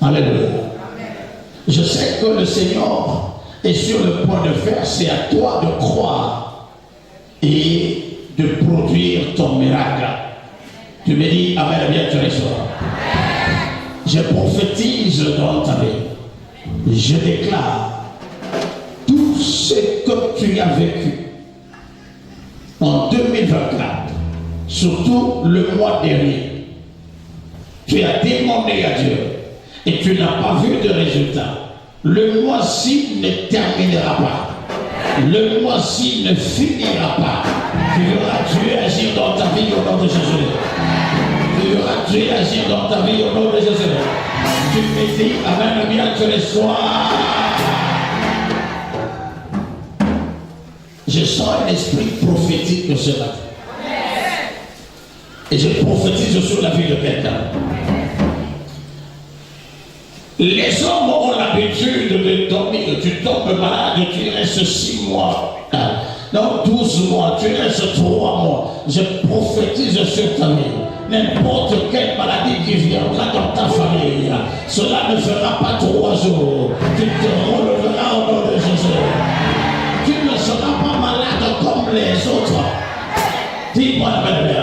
Alléluia. Je sais que le Seigneur est sur le point de faire, c'est à toi de croire et de produire ton miracle. Tu me dis Amen, bien tu reçois. Je prophétise dans ta vie. Je déclare tout ce que tu as vécu en 2024, surtout le mois dernier. Tu as demandé à Dieu et tu n'as pas vu de résultat. Le mois-ci ne terminera pas. Le mois-ci ne finira pas. Tu verras Dieu agir dans ta vie au nom de Jésus. Tu verras Dieu agir dans ta vie au nom de Jésus. Tu me dis, Amen, bien que le soir. Je sens un esprit prophétique de ce matin. Et je prophétise sur la vie de quelqu'un. Les hommes ont l'habitude de dormir. Tu tombes malade, tu restes 6 mois. Non, 12 mois, tu restes 3 mois. Je prophétise sur ta vie. N'importe quelle maladie qui viendra dans ta famille, cela ne fera pas 3 jours. Tu te releveras au nom de Jésus. Tu ne seras pas malade comme les autres. Dis-moi la belle.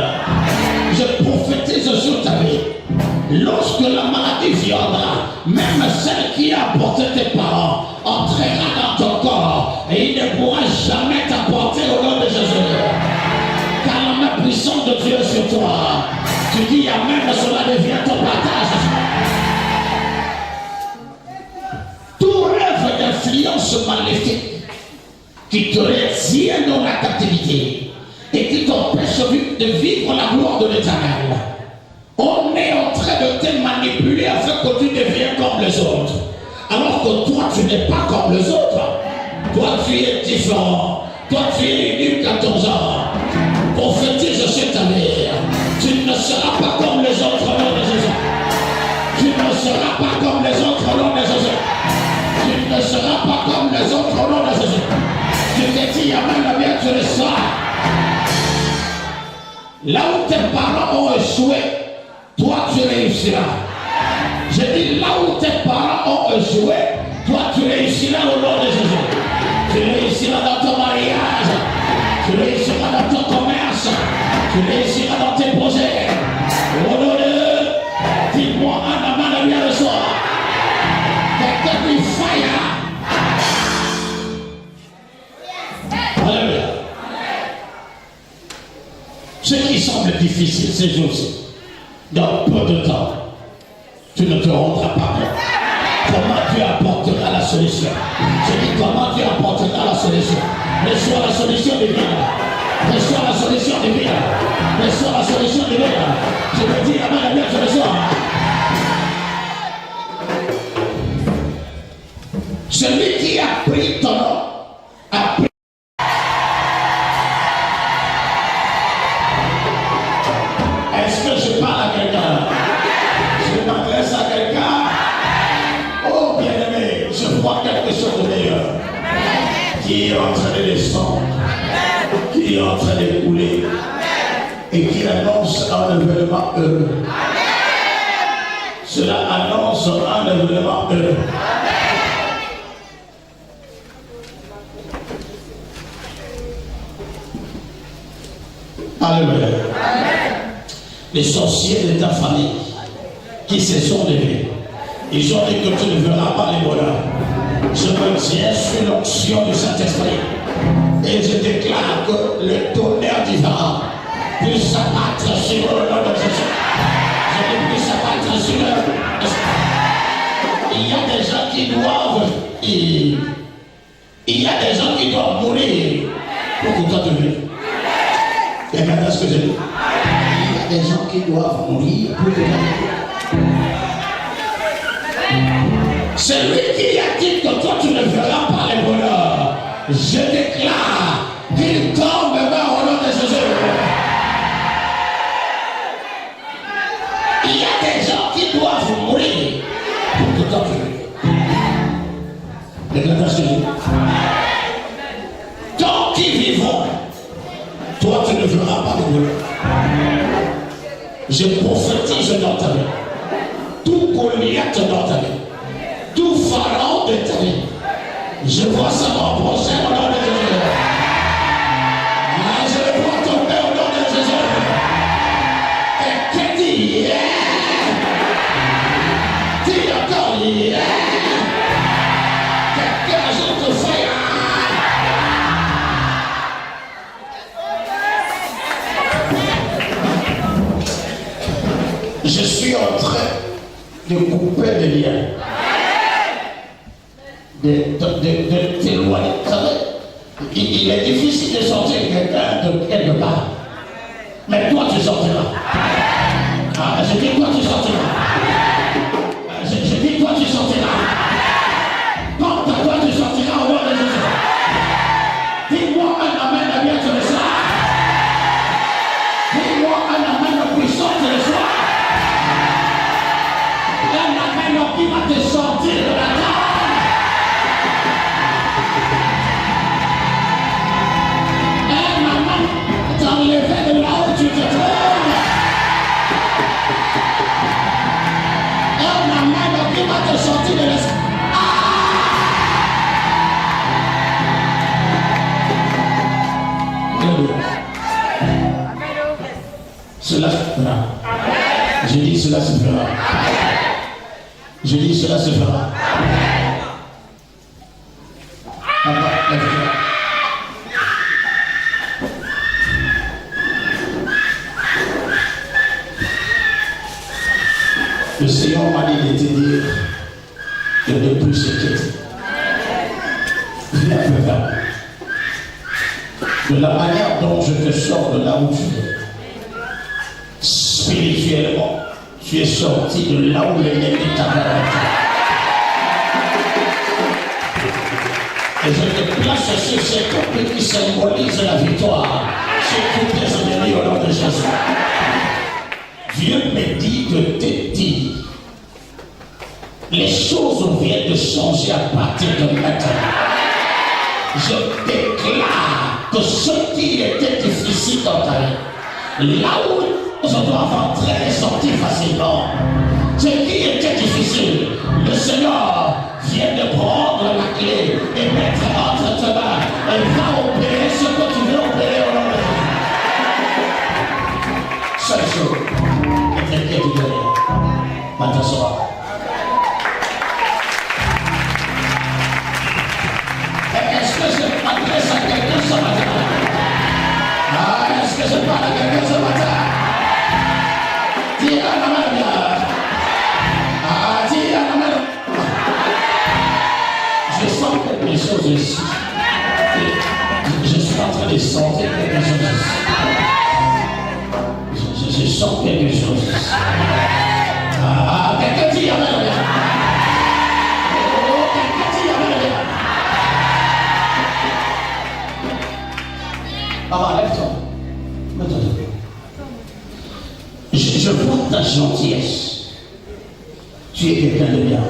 Je prophétise sur ta vie. Lorsque la maladie viendra, même celle qui a apporté tes parents entrera dans ton corps et il ne pourra jamais t'apporter au nom de Jésus. Car la main puissante de Dieu sur toi, tu dis Amen, cela devient ton partage. Tout rêve d'influence maléfique qui te retient dans la captivité et qui t'empêche de vivre la gloire de l'Éternel. On est en train de te manipuler afin que tu deviennes comme les autres. Alors que toi, tu n'es pas comme les autres. Toi, tu es différent. Toi, tu es unique à 14 ans. Prophétise sur ta vie. Tu ne seras pas comme les autres au nom de Jésus. Tu ne seras pas comme les autres au nom de Jésus. Tu ne seras pas comme les autres au nom de Jésus. Je te dis, Amen, bien tu le seras. Là où tes parents ont échoué, toi tu réussiras. Je dis là où tes parents ont échoué, toi tu réussiras au nom de Jésus. Tu réussiras dans ton mariage, tu réussiras dans ton commerce, tu réussiras dans tes projets. Au nom de, dis-moi un amen bien le soir. Quelqu'un qui faille. Alléluia. Ce qui semble difficile ces jours-ci, dans peu de temps, tu ne te rendras pas compte. Comment Dieu apportera la solution? Je dis comment Dieu apportera la solution. Reçois la solution divine. Reçois la solution divine. Reçois la solution divine. Je te dis Amen, bien je reçois. Celui qui a pris ton nom a pris. Qui est en train de descendre, qui est en train de couler et qui annonce un événement heureux. Cela annonce un événement heureux. Alléluia. Les sorciers de ta famille qui se sont levés, ils ont dit que tu ne verras pas les bonheurs. Je me tiens sur l'onction du Saint-Esprit et je déclare que le tonnerre divin puisse s'abattre sur le nom de Jésus. Je dis puisse s'abattre sur eux. Il y a des gens qui doivent, il y a des gens qui doivent mourir pour que toi te vives. Et maintenant ce que je dis, il y a des gens qui doivent mourir pour que toi te vives. Celui qui a dit que toi tu ne verras pas les bonheurs, je déclare qu'il tombera au nom de Jésus. Il y a des gens qui doivent mourir pour que toi tu vives. Déclare ce que je dis. Tant qu'ils vivront, toi tu ne verras pas les bonheurs. Je prophétise dans ta vie. Tout Goliath dans ta vie, tout pharaon de ta vie, je vois ça m'approcher au nom de Jésus. Je le vois tomber au nom de Jésus. Quelqu'un dit yeah. Dis encore yeah. Quelqu'un ajoute fire. Je suis en train de couper des liens, de t'éloigner. Vous savez, il est difficile de sortir quelqu'un de quelque part. Mais toi, tu sortiras. Je dis toi, tu sortiras. Je dis toi, tu sortiras. Quand toi, tu sortiras au nom de Jésus. Dis-moi un amen à bien, tu le sois. Dis-moi un amen puissant, tu le sois. Qui va te sortir de la table. Un maman t'enlever de là où tu te trouves. Un maman qui va te sortir de l'espace. Cela se fera. Je dis cela se fera. Je dis cela se fera. Le Seigneur m'a dit de te dire de ne plus s'inquiéter. Viens plus vers moi. De la manière dont je te sors de là où tu es, spirituellement, tu es sorti de là où l'ennemi t'a arrêté. Et je te place sur ces copies qui symbolisent la victoire sur tous tes ennemis au nom de Jésus. Dieu me dit de te dire, les choses viennent de changer à partir de maintenant. Je déclare que ce qui était difficile dans ta vie, là où je dois rentrer et sortir facilement. Ce qui était difficile, le Seigneur vient de prendre la clé et mettre entre tes mains et va opérer ce que tu veux opérer au nom de Jésus. Seule chose, et t'inquiète de rien. Va t'asseoir. Est-ce que je m'adresse à quelqu'un ce matin? Est-ce que je parle à quelqu'un ce matin? Dis un amen bien. Dis un amen. Je sens quelque chose ici. Je suis en train de sentir quelque chose ici. Je sens quelque chose ici. Quelqu'un dit amen bien. Quelqu'un dit amen bien. Maman, lève-toi. Mets-toi. Je vois ta gentillesse. Tu es quelqu'un de bien.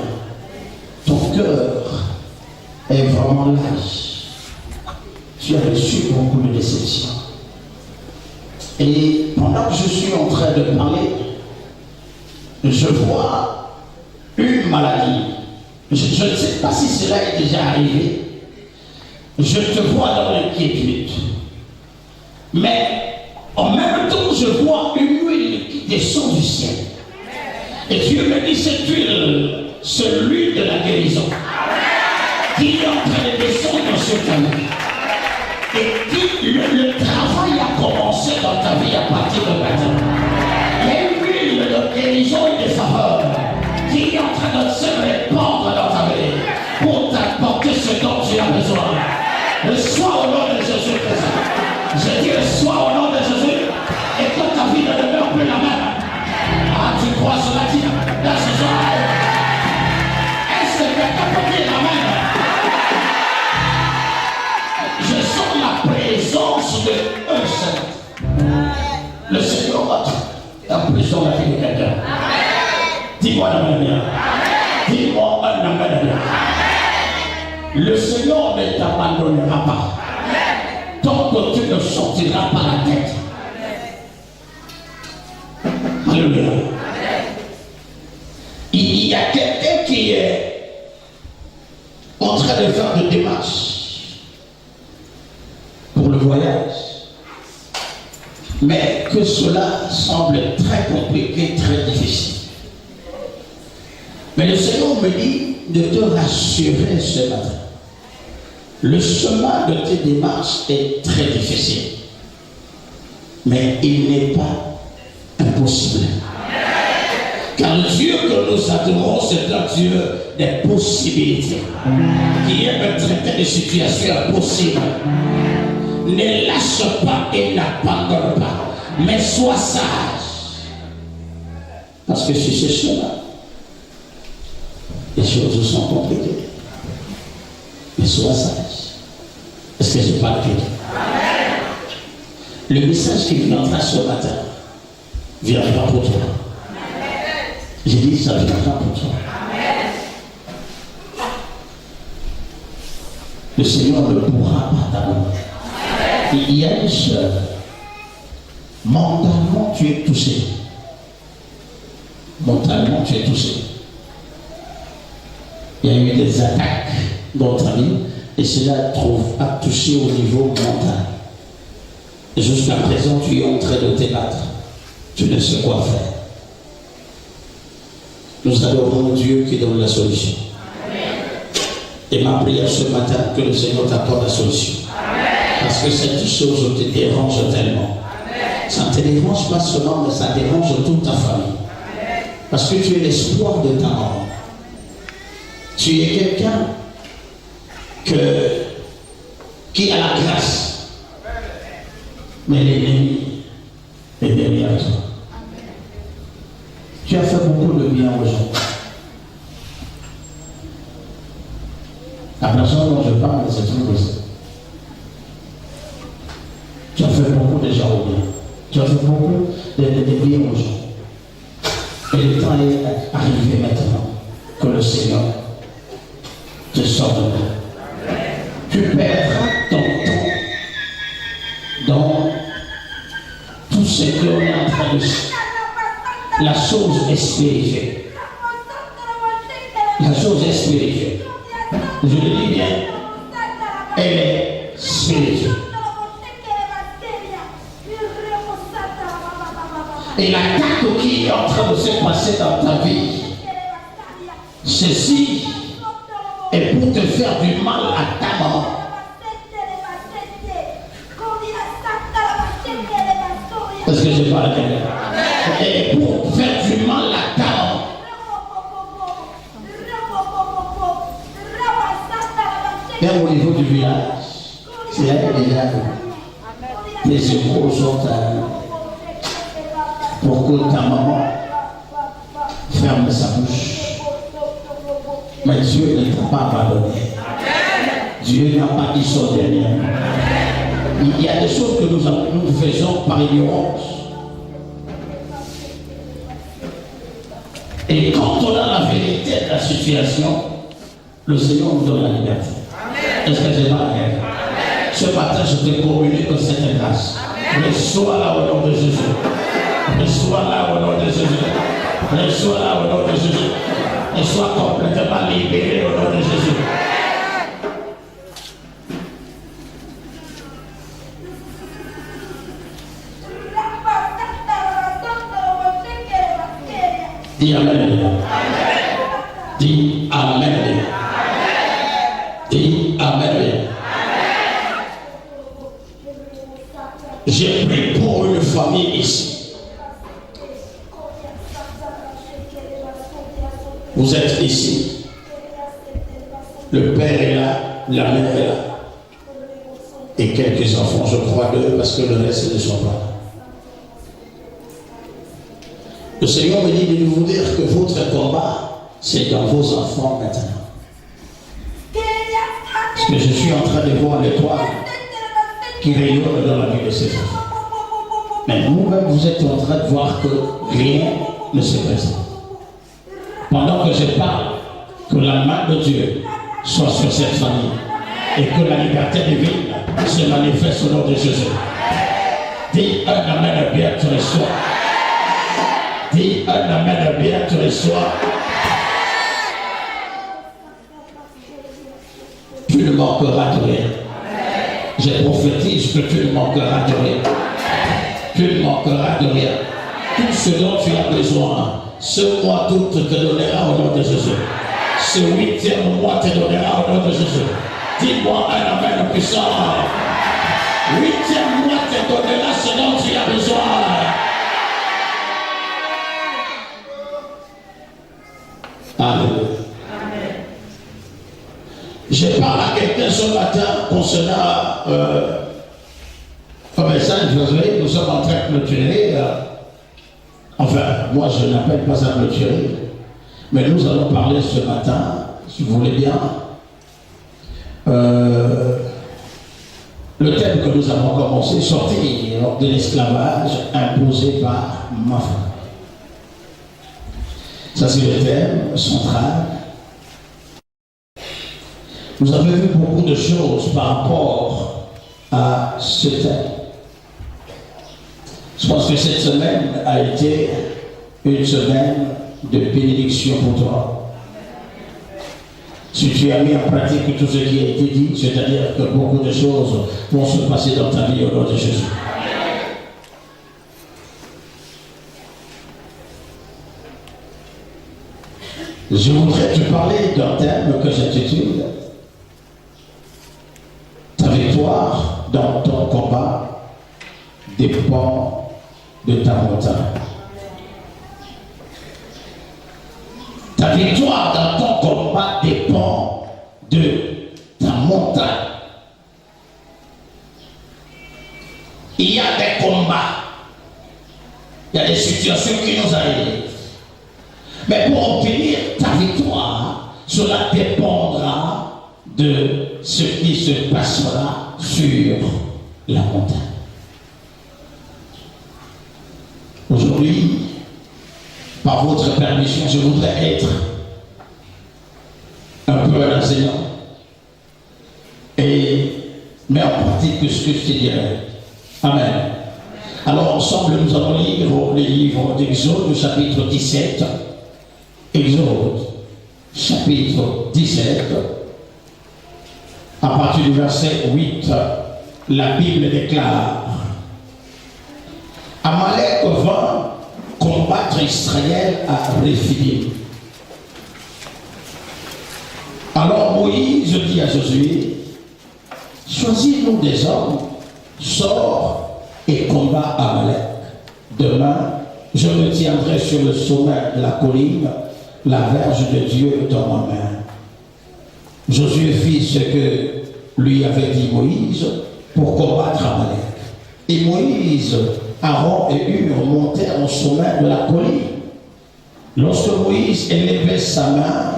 Ton cœur est vraiment lâche. Tu as reçu beaucoup de déceptions. Et pendant que je suis en train de parler, je vois une maladie. Je ne sais pas si cela est déjà arrivé. Je te vois dans l'inquiétude. Mais en même temps, je vois une huile qui descend du ciel. Et Dieu me dit, cette huile, c'est l'huile de la guérison, qui est en train de descendre sur ta vie. Et qui, le travail a commencé dans ta vie à partir de maintenant. Il y a une huile de guérison et de faveur qui est en train de se répandre dans ta vie pour t'apporter ce dont tu as besoin. Le soir au nom de Jésus-Christ. Je dis le soir au nom de Jésus, et que ta vie ne demeure plus la même. Tu crois cela dit dans ce soir? Est-ce que quelqu'un peut dire amen? Je sens la présence de un saint. Le Seigneur a pris dans la vie de quelqu'un. Dis-moi l'amen bien. Dis-moi un amen bien. Le Seigneur ne t'abandonnera pas. Tant que tu ne sortiras pas la tête. Alléluia. Il y qui est en train de faire des démarches pour le voyage, mais que cela semble très compliqué, très difficile. Mais le Seigneur me dit de te rassurer ce matin. Le chemin de tes démarches est très difficile, mais il n'est pas impossible. Car le Dieu que nous adorons, c'est un Dieu des possibilités, qui aime traiter des situations impossibles. Ne lâche pas et n'abandonne pas, mais sois sage. Parce que sur ce chemin, les choses sont compliquées. Mais sois sage. Est-ce que je parle de Dieu? Le message qui viendra ce matin viendra pour toi. J'ai dit ça viendra pour toi. Le Seigneur ne pourra pas t'abandonner. Il y a une chose. Mentalement, tu es touché. Mentalement, tu es touché. Il y a eu des attaques dans ta vie et cela a touché au niveau mental. Et jusqu'à présent, tu es en train de te battre. Tu ne sais quoi faire. Nous adorons Dieu qui donne la solution. Et ma prière ce matin, que le Seigneur t'apporte la solution. Parce que cette chose te dérange tellement. Ça ne te dérange pas seulement, mais ça dérange toute ta famille. Parce que tu es l'espoir de ta maman. Tu es quelqu'un qui a la grâce. Mais l'ennemi est derrière toi. Tu as fait beaucoup de bien aux gens. La personne dont je parle, c'est une personne. Tu as fait beaucoup de gens au bien. Tu as fait beaucoup de bien aux gens. Et le temps est arrivé maintenant que le Seigneur te sorte de là. Tu perdras ton temps dans tout ce qu'on est en train de faire. La chose est spirituelle. La chose est spirituelle. Je le dis bien, elle est spirituelle. Et l'attaque qui est en train de se passer dans ta vie, ceci est pour te faire du mal à ta maman. Est-ce que je parle bien? Et pour faire du mal à ta maman. Et au niveau du village, c'est elle déjà. Les échos sont pour que ta maman ferme sa bouche. Mais Dieu ne t'a pas abandonné. Dieu n'a pas dit son dernier. Il y a des choses que nous faisons par ignorance. Et quand on a la vérité de la situation, le Seigneur nous donne la liberté. Est-ce que j'ai mal? Ce matin, je te communique cette grâce. Reçois-la au nom de Jésus. Reçois-la au nom de Jésus. Reçois-la au nom de Jésus. Et sois complètement libéré au nom de Jésus. Dis Amen. Dis Amen. Dis Amen. J'ai pris pour une famille ici. Vous êtes ici. Le père est là, la mère est là. Et quelques enfants, je crois deux, parce que le reste ne sont pas là. Le Seigneur me dit de vous dire que votre combat, c'est dans vos enfants maintenant. Parce que je suis en train de voir l'étoile qui rayonne dans la vie de ces enfants. Mais vous-même, vous êtes en train de voir que rien ne se présente. Pendant que je parle, que la main de Dieu soit sur cette famille et que la liberté divine se manifeste au nom de Jésus. Dis un amen bien, tu reçois. Dis un amen bien, tu reçois. Tu ne manqueras de rien. Je prophétise que tu ne manqueras de rien. Tu ne manqueras de rien. Tout ce dont tu as besoin, ce mois d'août te donnera au nom de Jésus. Ce 8e mois te donnera au nom de Jésus. Dis-moi un amen puissant. 8e mois te donnera ce dont tu as besoin. Alléluia. Je parle à quelqu'un ce matin concernant un message. Nous sommes en train de clôturer. Enfin, moi je n'appelle pas ça clôturer. Mais nous allons parler ce matin, si vous voulez bien, le thème que nous avons commencé, sortir de l'esclavage imposé par ma femme. Ça c'est le thème central. Nous avons vu beaucoup de choses par rapport à ce thème. Je pense que cette semaine a été une semaine de bénédiction pour toi. Si tu as mis en pratique tout ce qui a été dit, c'est-à-dire que beaucoup de choses vont se passer dans ta vie au nom de Jésus. Je voudrais te parler d'un thème que j'intitule ta victoire dans ton combat dépend de ta montagne. Ta victoire dans ton combat dépend de ta montagne. Il y a des combats, il y a des situations qui nous arrivent. Mais pour obtenir ta victoire, cela dépendra de ce qui se passera sur la montagne. Aujourd'hui, par votre permission, je voudrais être un peu un enseignant et mettre en pratique ce que je te dirais. Amen. Alors ensemble, nous allons lire le livre d'Exode, chapitre 17. Exode, chapitre 17. À partir du verset 8, la Bible déclare: Amalek vint combattre Israël à Réphidim. Alors Moïse dit à Josué: choisis-nous des hommes, sors et combat Amalek. Demain, je me tiendrai sur le sommet de la colline, la verge de Dieu dans ma main. Josué fit ce que lui avait dit Moïse pour combattre Amalek. Et Moïse, Aaron et Hur montèrent au sommet de la colline. Lorsque Moïse élevait sa main,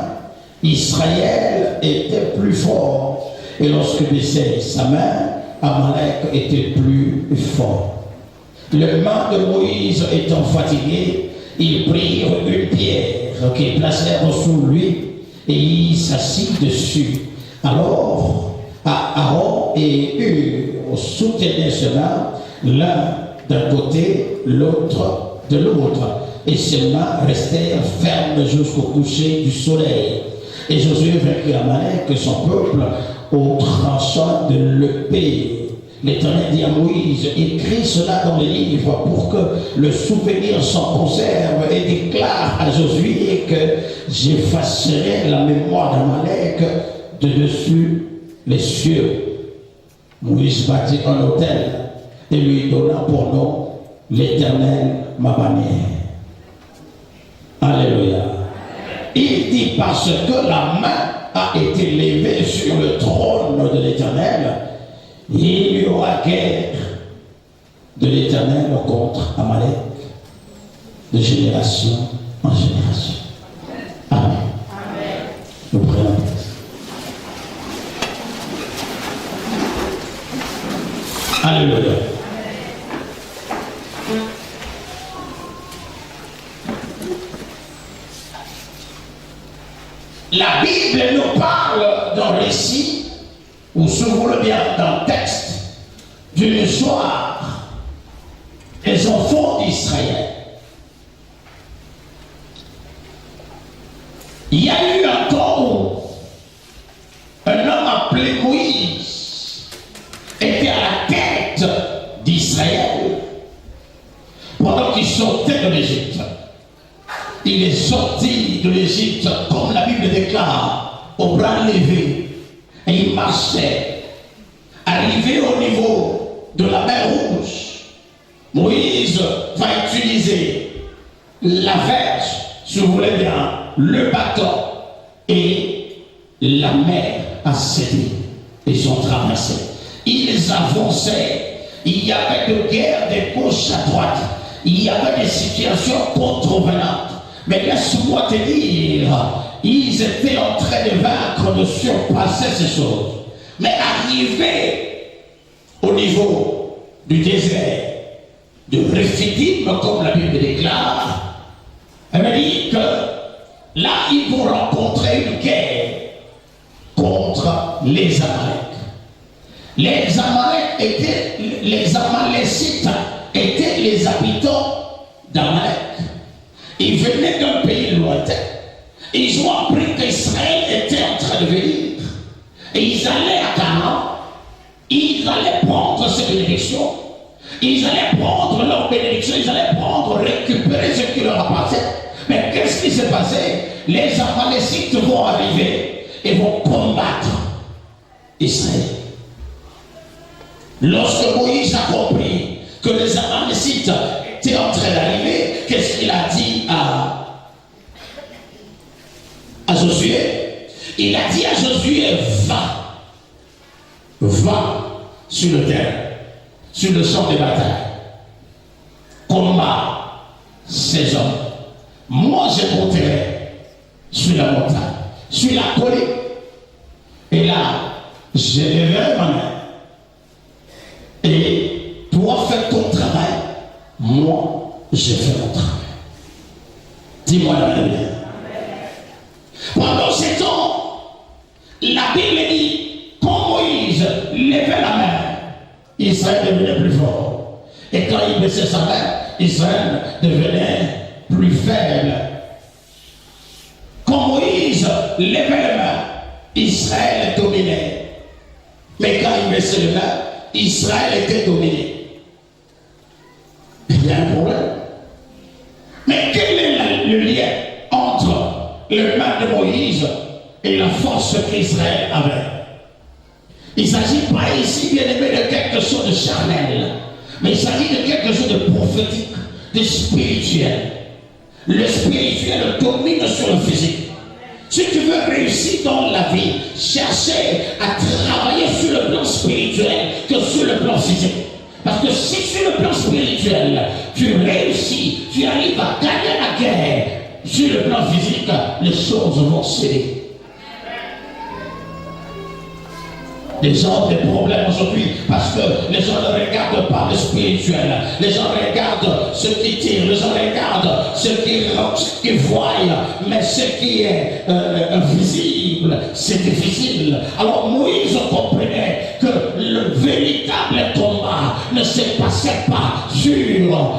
Israël était plus fort. Et lorsque baissait sa main, Amalek était plus fort. Les mains de Moïse étant fatiguées, ils prirent une pierre qu'ils placèrent sous lui et il s'assit dessus. Alors, Aaron et Hur soutenaient cela, l'un d'un côté, l'autre de l'autre. Et ses mains restèrent fermes jusqu'au coucher du soleil. Et Josué vainquit Amalek, son peuple, au tranchant de l'épée. L'Éternel dit à Moïse: écris cela dans les livres pour que le souvenir s'en conserve, et déclare à Josué que j'effacerai la mémoire d'Amalek de dessus les cieux. Moïse bâtit un autel et lui donna pour nom l'Éternel ma bannière. Alléluia. Il dit: parce que la main a été levée sur le trône de l'Éternel, il n'y aura guère de l'Éternel contre Amalek de génération en génération. Amen. Nous prenons place. Alléluia. La Bible nous parle d'un récit, ou souvenez bien d'un texte, d'une histoire des enfants d'Israël. Il y a eu un temps où un homme appelé sorti de l'Égypte, comme la Bible déclare, au bras levé, et il marchait, arrivé au niveau de la mer Rouge. Moïse va utiliser la verge, si vous voulez bien, le bâton, et la mer a cédé. Ils ont traversé. Ils avançaient. Il y avait de guerre de gauche à droite. Il y avait des situations contrevenantes. Mais laisse-moi te dire, ils étaient en train de vaincre, de surpasser ces choses. Mais arrivés au niveau du désert, de Rephidim, comme la Bible déclare, elle dit que là, ils vont rencontrer une guerre contre les Amaleks. Les Amalécites étaient les habitants d'Amalek. Ils venaient d'un pays lointain. Ils ont appris qu'Israël était en train de venir. Et ils allaient à Canaan. Ils allaient prendre ces bénédictions. Ils allaient prendre leurs bénédictions. Ils allaient récupérer ce qui leur appartient. Mais qu'est-ce qui s'est passé? Les Amalécites vont arriver et vont combattre Israël. Lorsque Moïse a compris que les Amalécites étaient en train d'arriver, qu'est-ce qu'il a dit à Josué? Il a dit à Josué, va sur le terrain, sur le champ de bataille, combat ces hommes. Moi, je monterai sur la montagne, sur la colline, et là, je leverai ma main. Et toi, fais ton travail, moi, je fais mon travail. Dis-moi la Bible. Pendant ces temps, la Bible dit, quand Moïse levait la main, Israël devenait plus fort. Et quand il baissait sa main, Israël devenait plus faible. Quand Moïse levait la main, Israël dominait. Mais quand il baissait les mains, Israël était dominé. Il y a un problème. Mais quel est le lien entre les mains de Moïse et la force qu'Israël avait? Il ne s'agit pas ici, bien aimé, de quelque chose de charnel, mais il s'agit de quelque chose de prophétique, de spirituel. Le spirituel domine sur le physique. Si tu veux réussir dans la vie, cherchez à travailler sur le plan spirituel que sur le plan physique. Parce que si sur le plan spirituel, tu réussis, tu arrives à gagner la guerre, sur le plan physique, les choses vont céder. Les gens ont des problèmes aujourd'hui parce que les gens ne regardent pas le spirituel. Les gens regardent ce qui tire, les gens regardent ce qui voient, mais ce qui est visible, c'est difficile. Alors Moïse comprenait que le véritable combat ne se passait pas sur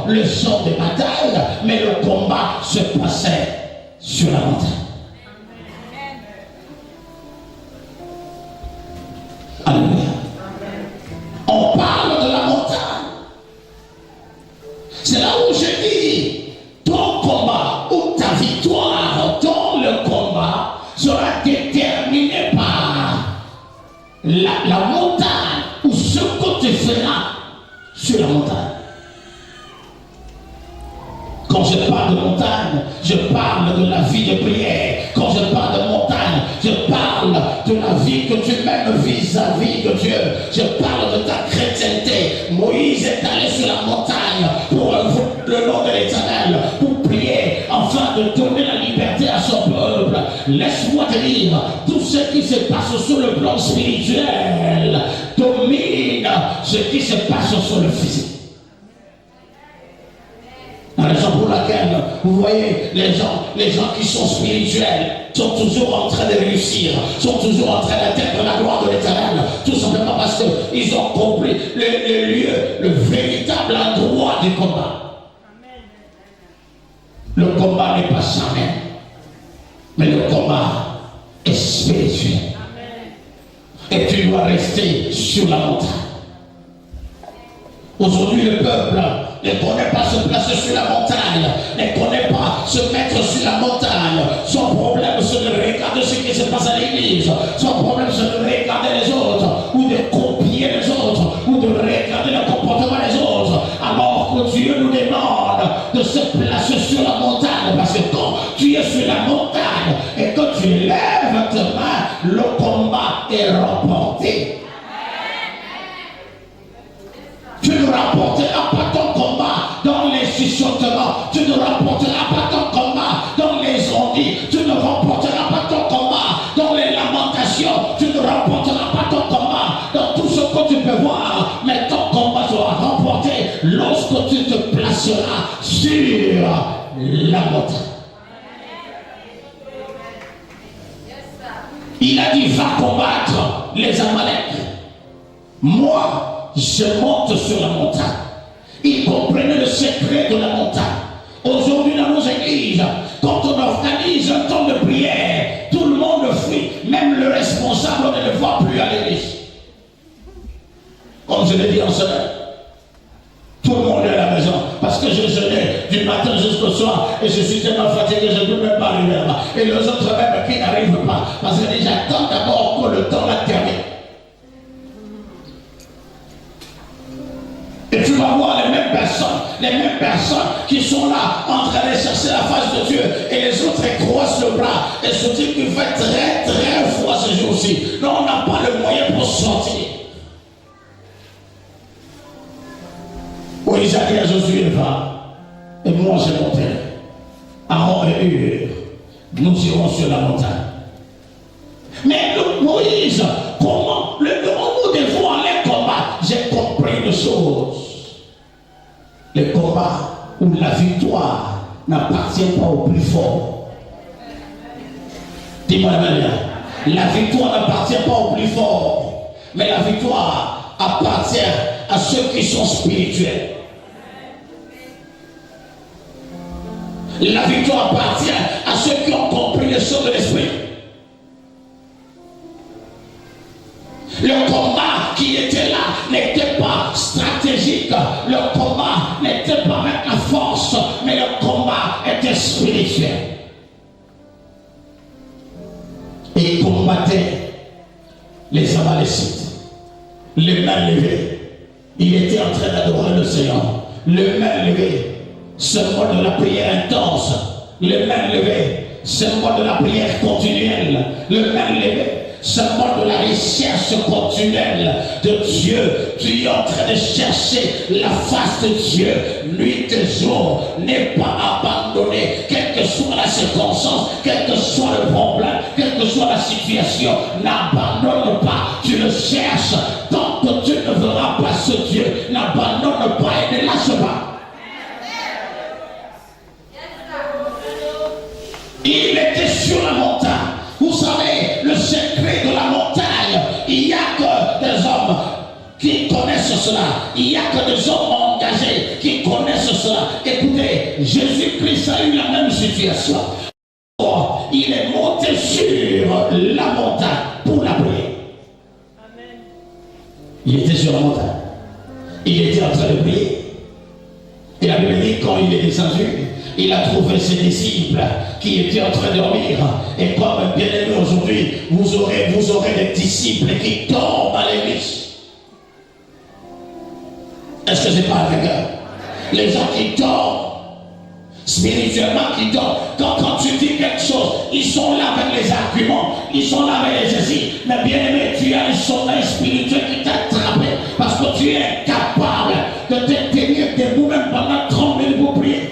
le champ de bataille, mais le combat se passait sur la montagne. Alléluia. On parle de la montagne. C'est là où je dis, ton combat ou ta victoire dans le combat sera déterminée par la montagne ou ce que tu feras sur la montagne. Quand je parle de montagne, je parle de la vie de prière. Quand je parle de montagne, je parle de la vie que tu mènes vis-à-vis de Dieu. Je parle de ta chrétienté. Moïse est allé sur la montagne pour le nom de l'Éternel, pour prier, afin de donner la liberté à son peuple. Laisse-moi te dire, tout ce qui se passe sur le plan spirituel domine ce qui se passe sur le physique. La raison pour laquelle, vous voyez, les gens qui sont spirituels sont toujours en train de réussir, sont toujours en train d'atteindre la gloire de l'Éternel, tout simplement parce qu'ils ont compris le lieu, le véritable endroit du combat. Le combat n'est pas charnel, mais le combat est spirituel. Et tu dois rester sur la montagne. Aujourd'hui, le peuple ne connaît pas se placer sur la montagne, ne connaît pas se mettre sur la montagne. Son problème, c'est de regarder ce qui se passe à l'église. Son problème, c'est de regarder les autres, ou de copier les autres, ou de regarder le comportement des autres. Alors que Dieu nous demande de se placer sur la montagne, parce que quand tu es sur la montagne et que tu lèves tes mains, le combat est remporté. Tu ne rapporteras pas ton combat dans les chuchotements. Tu ne rapporteras pas ton combat dans les ondits. Tu ne rapporteras pas ton combat dans les lamentations. Tu ne rapporteras pas ton combat dans tout ce que tu peux voir. Mais ton combat sera remporté lorsque tu te placeras sur la montagne. Il a dit, va combattre les Amalek. Moi, je monte sur la montagne. Ils comprenaient le secret de la montagne. Aujourd'hui, dans nos églises, quand on organise un temps de prière, tout le monde fuit. Même le responsable, on ne le voit plus à l'église. Comme je l'ai dit en semaine. Tout le monde est à la maison. Parce que je jeûnais du matin jusqu'au soir. Et je suis tellement fatigué, je ne peux même pas arriver là-bas. Et les autres même qui n'arrivent pas. Parce que j'attends d'abord que le temps la termine. Et tu vas voir les mêmes personnes qui sont là en train de chercher la face de Dieu, et les autres croisent le bras et se disent qu'il fait très très froid ce jour-ci. Non, on n'a pas le moyen pour sortir. Oui, Jacques et Josué va, et moi j'ai monté. Aaron et Hur, nous irons sur la montagne. Mais Moïse, comment nous devons aller combattre? J'ai compris une chose. Le combat où la victoire n'appartient pas au plus fort. Dis-moi la manière. La victoire n'appartient pas au plus fort, mais la victoire appartient à ceux qui sont spirituels. La victoire appartient à ceux qui ont compris les choses de l'esprit. Le combat qui était là n'était pas stratégique. Le combat n'était pas avec la force, mais le combat était spirituel. Et il combattait les Amalécites, les mains levées. Il était en train d'adorer le Seigneur. Les mains levées, symbole de la prière intense. Les mains levées, symbole de la prière continuelle. Les mains levées, symbole de la recherche continuelle de Dieu. Tu es en train de chercher la face de Dieu nuit et jour. N'est pas abandonné, quelle que soit la circonstance, quel que soit le problème, quelle que soit la situation. N'abandonne pas, tu le cherches. Tant que tu ne verras pas ce Dieu, n'abandonne pas et ne lâche pas. Il était sur la montagne. Vous savez, le secret de la montagne, il n'y a que des hommes qui connaissent cela. Il n'y a que des hommes engagés qui connaissent cela. Écoutez, Jésus-Christ a eu la même situation. Il est monté sur la montagne pour la prière. Il était sur la montagne. Il était en train de prier. Et la Bible dit quand il est descendu, il a trouvé ses disciples qui étaient en train de dormir. Et comme bien aimé aujourd'hui, vous aurez des disciples qui tombent à l'église. Est-ce que c'est pas un regard? Les gens qui tombent, spirituellement qui tombent. Quand tu dis quelque chose, ils sont là avec les arguments, ils sont là avec les jésus. Mais bien aimé, tu as un sommeil spirituel qui t'a attrapé parce que tu es incapable de te tenir debout même pendant 30 minutes pour prier.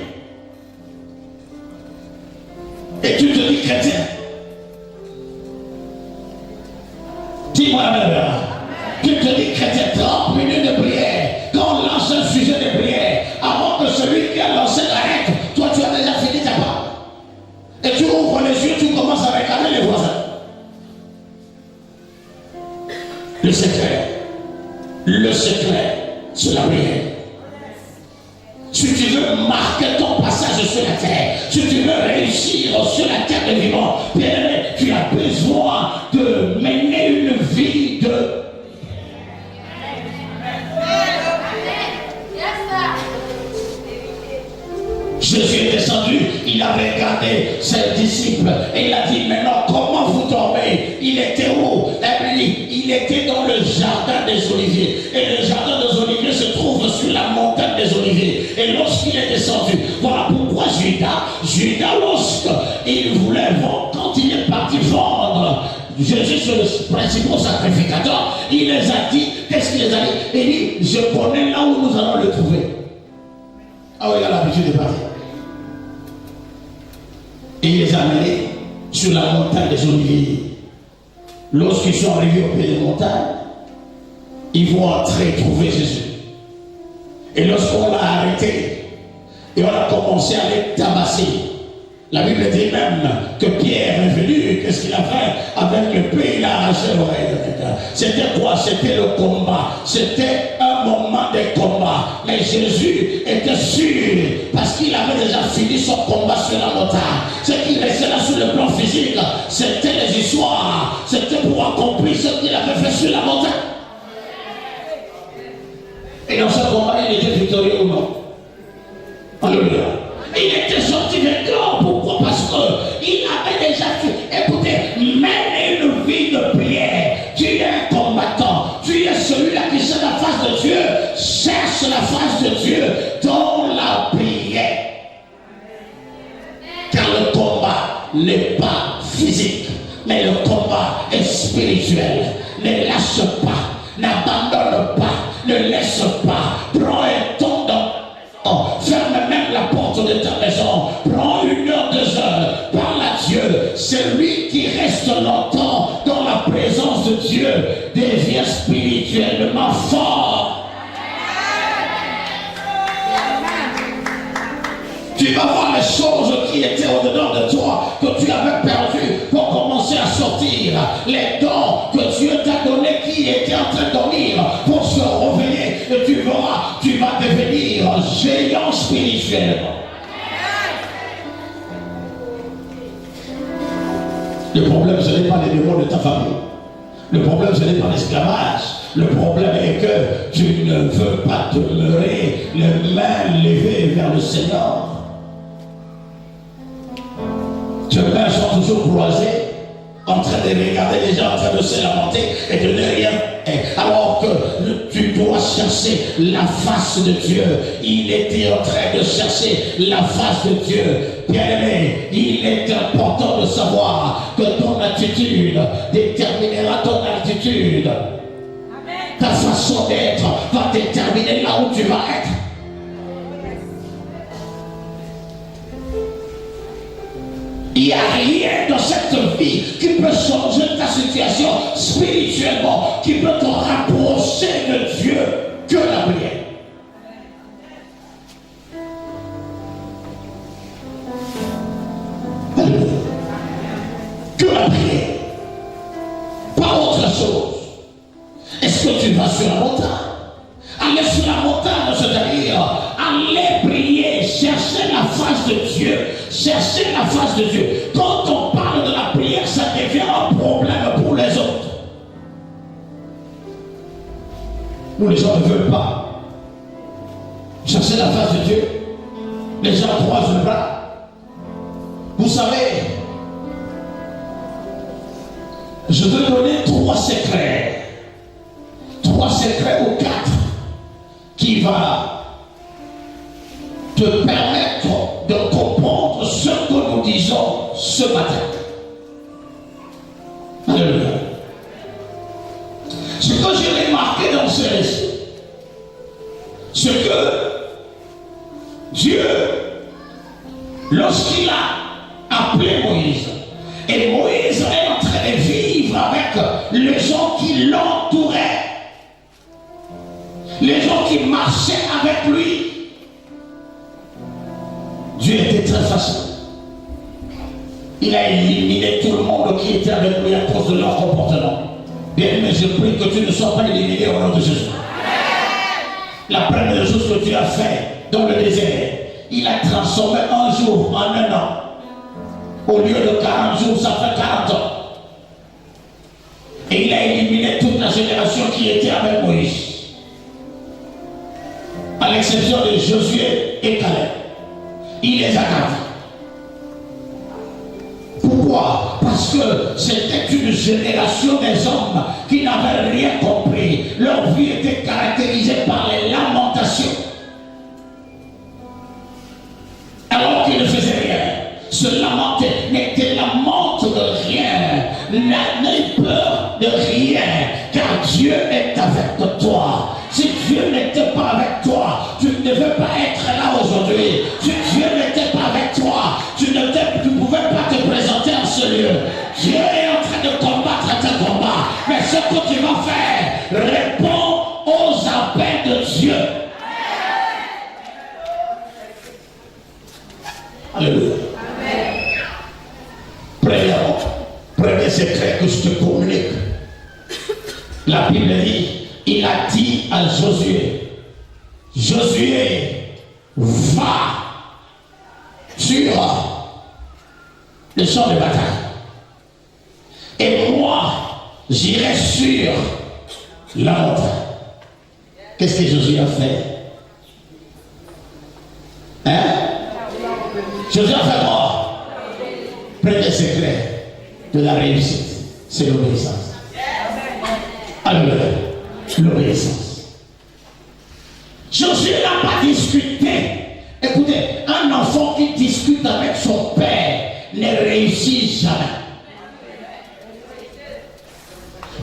Et tu te dis chrétien. Dis-moi la même. Tu te dis chrétien, 30 minutes de prière. Quand on lance un sujet de prière, avant que celui qui a lancé l'arrête, toi tu as déjà fini ta part. Et tu ouvres les yeux, tu commences à regarder les voisins. Le secret, c'est la prière. Si tu veux marquer ton passage sur la terre, si tu veux réussir sur la terre des vivants, bien aimé, tu as besoin de mener une vie de... regardé ses disciples et il a dit, maintenant, comment vous dormez? Il était où? Il était dans le jardin des Oliviers. Et le jardin des Oliviers se trouve sur la montagne des Oliviers. Et lorsqu'il est descendu, voilà pourquoi Judas, lorsqu'il voulait vendre, quand il est parti vendre Jésus sur le principal sacrificateur, il les a dit, qu'est-ce qu'il les a dit? Il dit, je connais là où nous allons le trouver. Ah oui, il a l'habitude de partir. Et il les a amenés sur la montagne des Oliviers. Lorsqu'ils sont arrivés au pied des montagnes, ils vont entrer trouver Jésus. Et lorsqu'on l'a arrêté, et on a commencé à les tabasser, la Bible dit même que Pierre est venu, qu'est-ce qu'il a fait? Avec l'épée, il a arraché l'oreille de quelqu'un. C'était quoi? C'était le combat. C'était un moment de combat. Mais Jésus était sûr, parce qu'il avait déjà fini son combat sur la montagne. Ce qui restait là sur le plan physique, c'était les histoires. C'était pour accomplir ce qu'il avait fait sur la montagne. Et dans ce combat, il était victorieux ou non? Alléluia. Il était sorti vainqueur. Pourquoi? Parce qu'il avait déjà fait. Écoutez, mène une vie de prière. Tu es un combattant. Tu es celui-là qui cherche la face de Dieu. Cherche la face de Dieu dans la prière. Car le combat n'est pas physique, mais le combat est spirituel. Ne lâche pas, n'abandonne pas, ne laisse pas. Prends un temps ferme même la porte de ta maison. Prends 1 heure, 2 heures. Parle à Dieu. Celui qui reste longtemps dans la présence de Dieu devient spirituellement fort. Tu vas voir les choses qui étaient au-dedans de toi, que tu avais perdues, pour commencer à sortir. Les dons que Dieu t'a donnés qui étaient en train de dormir, pour se réveiller. Et tu verras, tu vas devenir géant spirituel. Le problème, ce n'est pas les démons de ta famille. Le problème, ce n'est pas l'esclavage. Le problème est que tu ne veux pas demeurer les mains levées vers le Seigneur. Tes mains sont toujours croisées, en train de regarder les gens, en train de se lamenter et de ne rien faire. Alors que tu dois chercher la face de Dieu. Il était en train de chercher la face de Dieu. Bien-aimé, il est important de savoir que ton attitude déterminera ton attitude. Amen. Ta façon d'être va déterminer là où tu vas être. Il n'y a rien dans cette vie qui peut changer ta situation spirituellement, qui peut te rapprocher de Dieu que la prière. Que la prière. Pas autre chose. Est-ce que tu vas sur la montagne? Aller sur la montagne, c'est-à-dire aller prier, chercher la face de Dieu. Chercher la face de Dieu. Quand on parle de la prière, ça devient un problème pour les autres. Nous, les gens ne veulent pas chercher la face de Dieu. Les gens croisent le bras. Vous savez, je vais donner 3 secrets. 3 secrets ou 4 qui va te permettre de comprendre ce que nous disons ce matin. Alléluia. Ce que j'ai remarqué dans ce récit, c'est que Dieu, lorsqu'il a appelé Moïse, et Moïse est en train de vivre avec les gens qui l'entouraient, les gens qui marchaient avec lui, Dieu était très facile. Il a éliminé tout le monde qui était avec lui à cause de leur comportement. Bien, mais je prie que tu ne sois pas éliminé au nom de Jésus. La première chose que tu as fait dans le désert, il a transformé un jour en 1 an. Au lieu de 40 jours, ça fait 40 ans. Et il a éliminé toute la génération qui était avec Moïse. À l'exception de Josué et Caleb. Il les a gardés. Pourquoi? Parce que c'était une génération des hommes qui n'avaient rien compris. Leur vie était caractérisée par les lamentations. Alors qu'ils ne faisaient rien. Se lamenter, mais te lamente de rien. N'aie peur de rien, car Dieu est avec toi. Si Dieu n'était pas avec toi, tu ne devais pas être là aujourd'hui. Si Dieu n'était pas avec toi, tu ne pouvais pas te présenter en ce lieu. Dieu est en train de combattre tes combats. Mais ce que tu vas faire, réponds aux appels de Dieu. Alléluia. Premier secret que je te communique. La Bible dit, il a dit à Josué, Josué, va sur le champ de bataille. Et moi, j'irai sur la montagne. Qu'est-ce que Josué a fait? Hein? Josué a fait quoi? Premier secret de la réussite, c'est l'obéissance. Alors, l'obéissance. Josué n'a pas discuté. Écoutez, un enfant qui discute avec son père ne réussit jamais.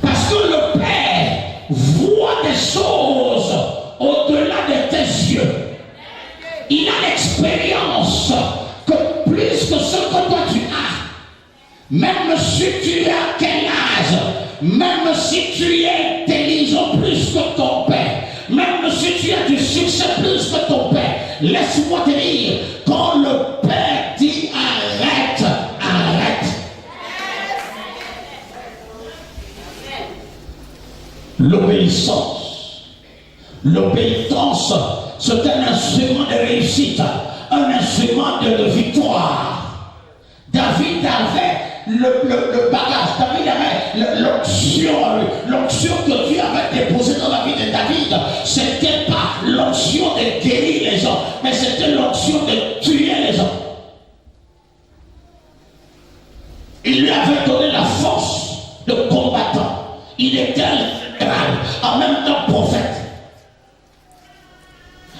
Parce que le père voit des choses au-delà de tes yeux. Il a l'expérience que plus que ce que toi tu as, même si tu as quel âge, même si tu es intelligent plus que ton père, même si tu as du succès plus que ton père, laisse-moi te dire, quand le père dit arrête, arrête. L'obéissance. L'obéissance, c'est un instrument de réussite, un instrument de victoire. David avait le bagage, David avait l'onction que Dieu avait déposée dans la vie de David. C'était pas l'onction de guérir les gens, mais c'était l'onction de tuer les gens. Il lui avait donné la force de combattant. Il était général, en même temps prophète.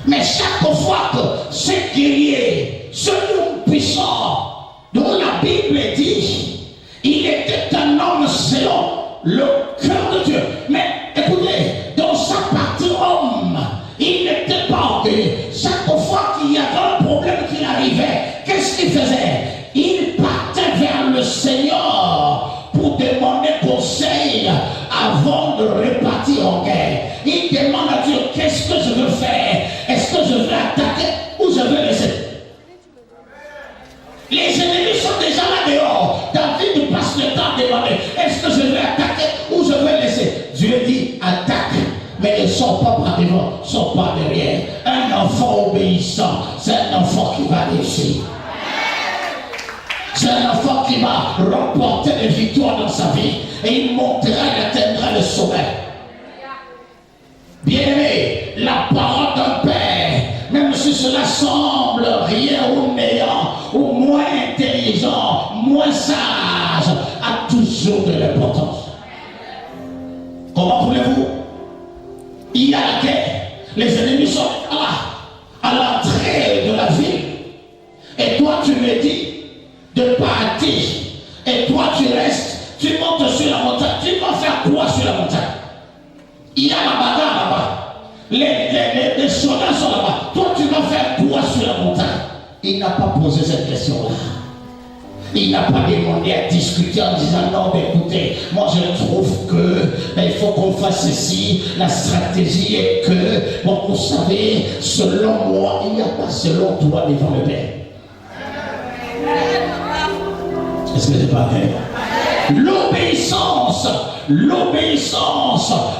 Mais chaque fois que ces guerriers, ce homme puissant, dont la Bible dit, il était un homme selon le cœur de Dieu. Mais écoutez, dans sa partie homme, il n'était pas orgueilleux. Chaque fois qu'il y avait un problème qui arrivait, qu'est-ce qu'il faisait? Il partait vers le Seigneur pour demander conseil avant de repartir en guerre. Il demande à Dieu, qu'est-ce que je veux faire? Est-ce que je vais attaquer ou je vais laisser? Les ennemis sont déjà là dehors. David passe le temps à demander, est-ce que je vais attaquer ou je vais laisser? Dieu dit, attaque. Mais ne sors pas par devant, sors pas derrière. Un enfant obéissant, c'est un enfant qui va réussir. C'est un enfant qui va remporter des victoires dans sa vie. Et il montera, il atteindra le sommet. Bien-aimé, la parole d'un père, même si cela semble rien ou néant, ou moins intelligent, moins sage, a toujours de l'importance. Comment voulez-vous? Il y a la guerre. Les ennemis sont là, à l'entrée de la ville. Et toi, tu me dis de partir. Et toi, tu restes, tu montes sur la montagne. Tu vas faire quoi sur la montagne? Il y a la bagarre là-bas. Les soldats sont là-bas. Toi, tu vas faire quoi sur la montagne? Il n'a pas posé cette question-là. Il n'a pas demandé à discuter en disant non, mais écoutez, moi je trouve que il faut qu'on fasse ceci, la stratégie est que, bon, vous savez, selon moi, il n'y a pas selon toi devant le Père. Est-ce que c'est pas vrai? L'obéissance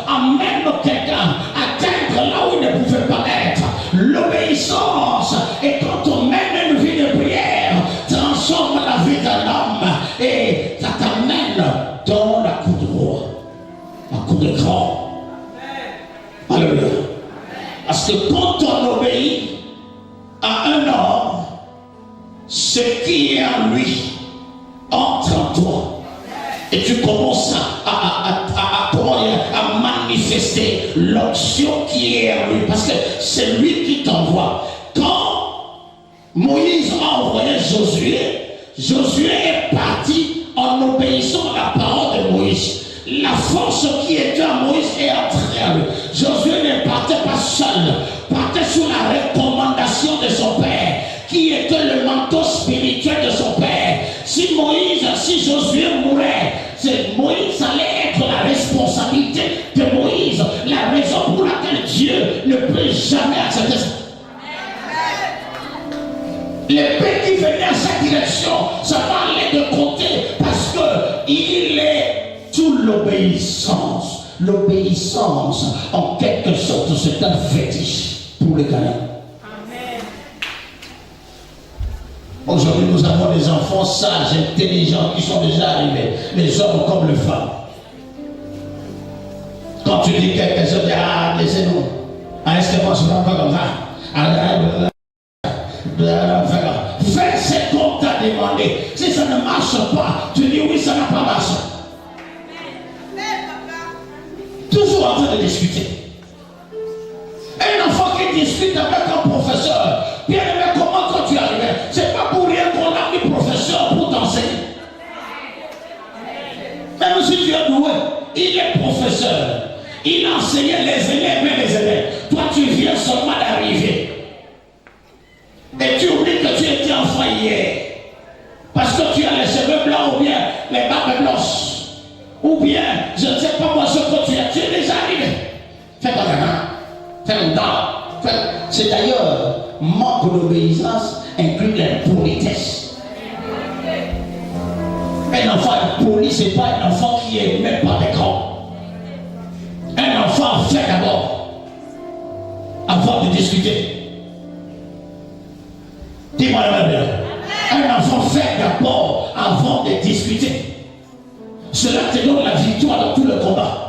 amène quelqu'un à atteindre là où il ne pouvait pas être. L'obéissance, et quand on mène une vie de prière, transforme la vie d'un homme et ça t'amène dans la cour de roi, la cour de grand. Alléluia. Parce que quand on obéit à un homme, ce qui est en lui entre Et tu commences à manifester l'onction qui est en lui. Parce que c'est lui qui t'envoie. Quand Moïse a envoyé Josué, Josué est parti en obéissant à la parole de Moïse. La force qui était à Moïse est entrée en lui. Josué ne partait pas seul, partait sous la recommandation de son père, qui était le mentor spirituel de son père. Si Josué mourait, Moïse allait être la responsabilité de Moïse. La raison pour laquelle Dieu ne peut jamais accepter ça. Les paix qui venaient à sa direction, ça va aller de côté parce qu'il est sous l'obéissance. L'obéissance, en quelque sorte, c'est un fétiche pour les Canadiens. Aujourd'hui, nous avons des enfants sages, intelligents, qui sont déjà arrivés, les hommes comme les femmes. Quand tu dis quelque chose, laissez-nous. Est-ce que moi je ne vais pas comme ça? Fais ce qu'on t'a demandé. Si ça ne marche pas, tu dis oui, ça n'a pas marché. Toujours en train de discuter. Un enfant qui discute avec un professeur, bien aimé, comment quand tu arrives? C'est pas pour rien qu'on a mis professeur pour t'enseigner. Même si tu es doué, il est professeur. Il enseignait les élèves et les élèves. Toi, tu viens seulement d'arriver. Et tu oublies que tu étais enfant hier. Parce que tu as les cheveux blancs ou bien les barbes blanches. Ou bien, je ne sais pas moi ce que tu es déjà arrivé. Fais comme ça. Fais comme ça. C'est d'ailleurs, manque d'obéissance inclut l'impolitesse. Un enfant impoli, ce n'est pas un enfant qui est même pas d'écran. Un enfant fait d'abord, avant de discuter. Dis-moi la même. Un enfant fait d'abord, avant de discuter. Cela te donne la victoire dans tout le combat.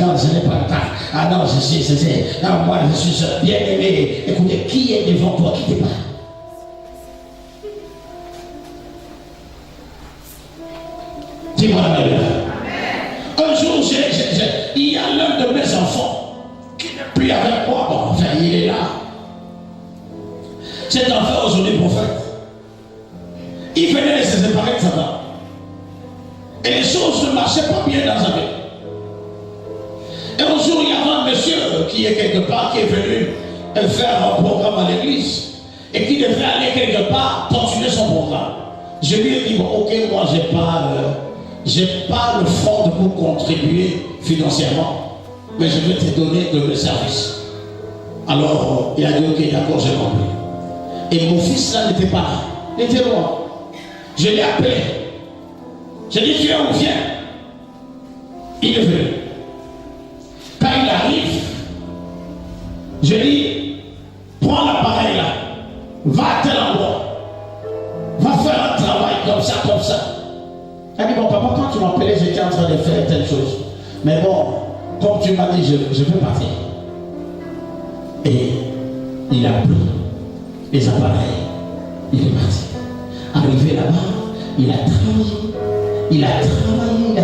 Non, je n'ai pas le temps. Ah non, non, moi je suis bien aimé. Écoutez, qui est devant toi qui te parle? Dis-moi la même. Un jour, il y a l'un de mes enfants qui n'est plus avec moi. Bon, enfin, il est là. Cet enfant aujourd'hui prophète. Il venait de se séparer de Satan. Et les choses ne marchaient pas bien dans sa vie. Et un jour, il y avait un monsieur qui est quelque part, qui est venu faire un programme à l'église. Et qui devait aller quelque part, continuer son programme. Je lui ai dit, bon, ok, moi, j'ai pas le fonds pour contribuer financièrement. Mais je vais te donner de mes services. Alors, il a dit, ok, d'accord, j'ai compris. Et mon fils là n'était pas là. Il était loin. Je l'ai appelé. J'ai dit, tu es où, viens. Il est venu. Quand il arrive, je dis, prends l'appareil là, va à tel endroit, va faire un travail comme ça, comme ça. Elle dit, bon papa, quand tu m'appelais, j'étais en train de faire telle chose. Mais bon, comme tu m'as dit, je veux partir. Et il a pris les appareils, il est parti. Arrivé là-bas, il a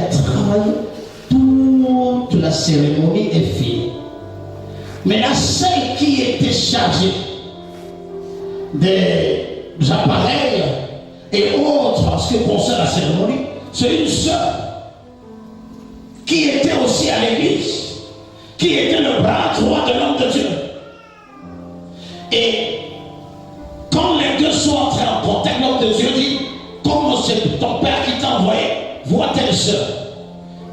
travaillé. Toute la cérémonie est finie. Mais la celle qui était chargée des appareils et autres en ce qui concerne la cérémonie, c'est une sœur qui était aussi à l'église, qui était le bras droit de l'homme de Dieu. Et quand les deux sont entrés en contact, l'homme de Dieu dit, comme c'est ton père qui t'a envoyé, vois telle sœur.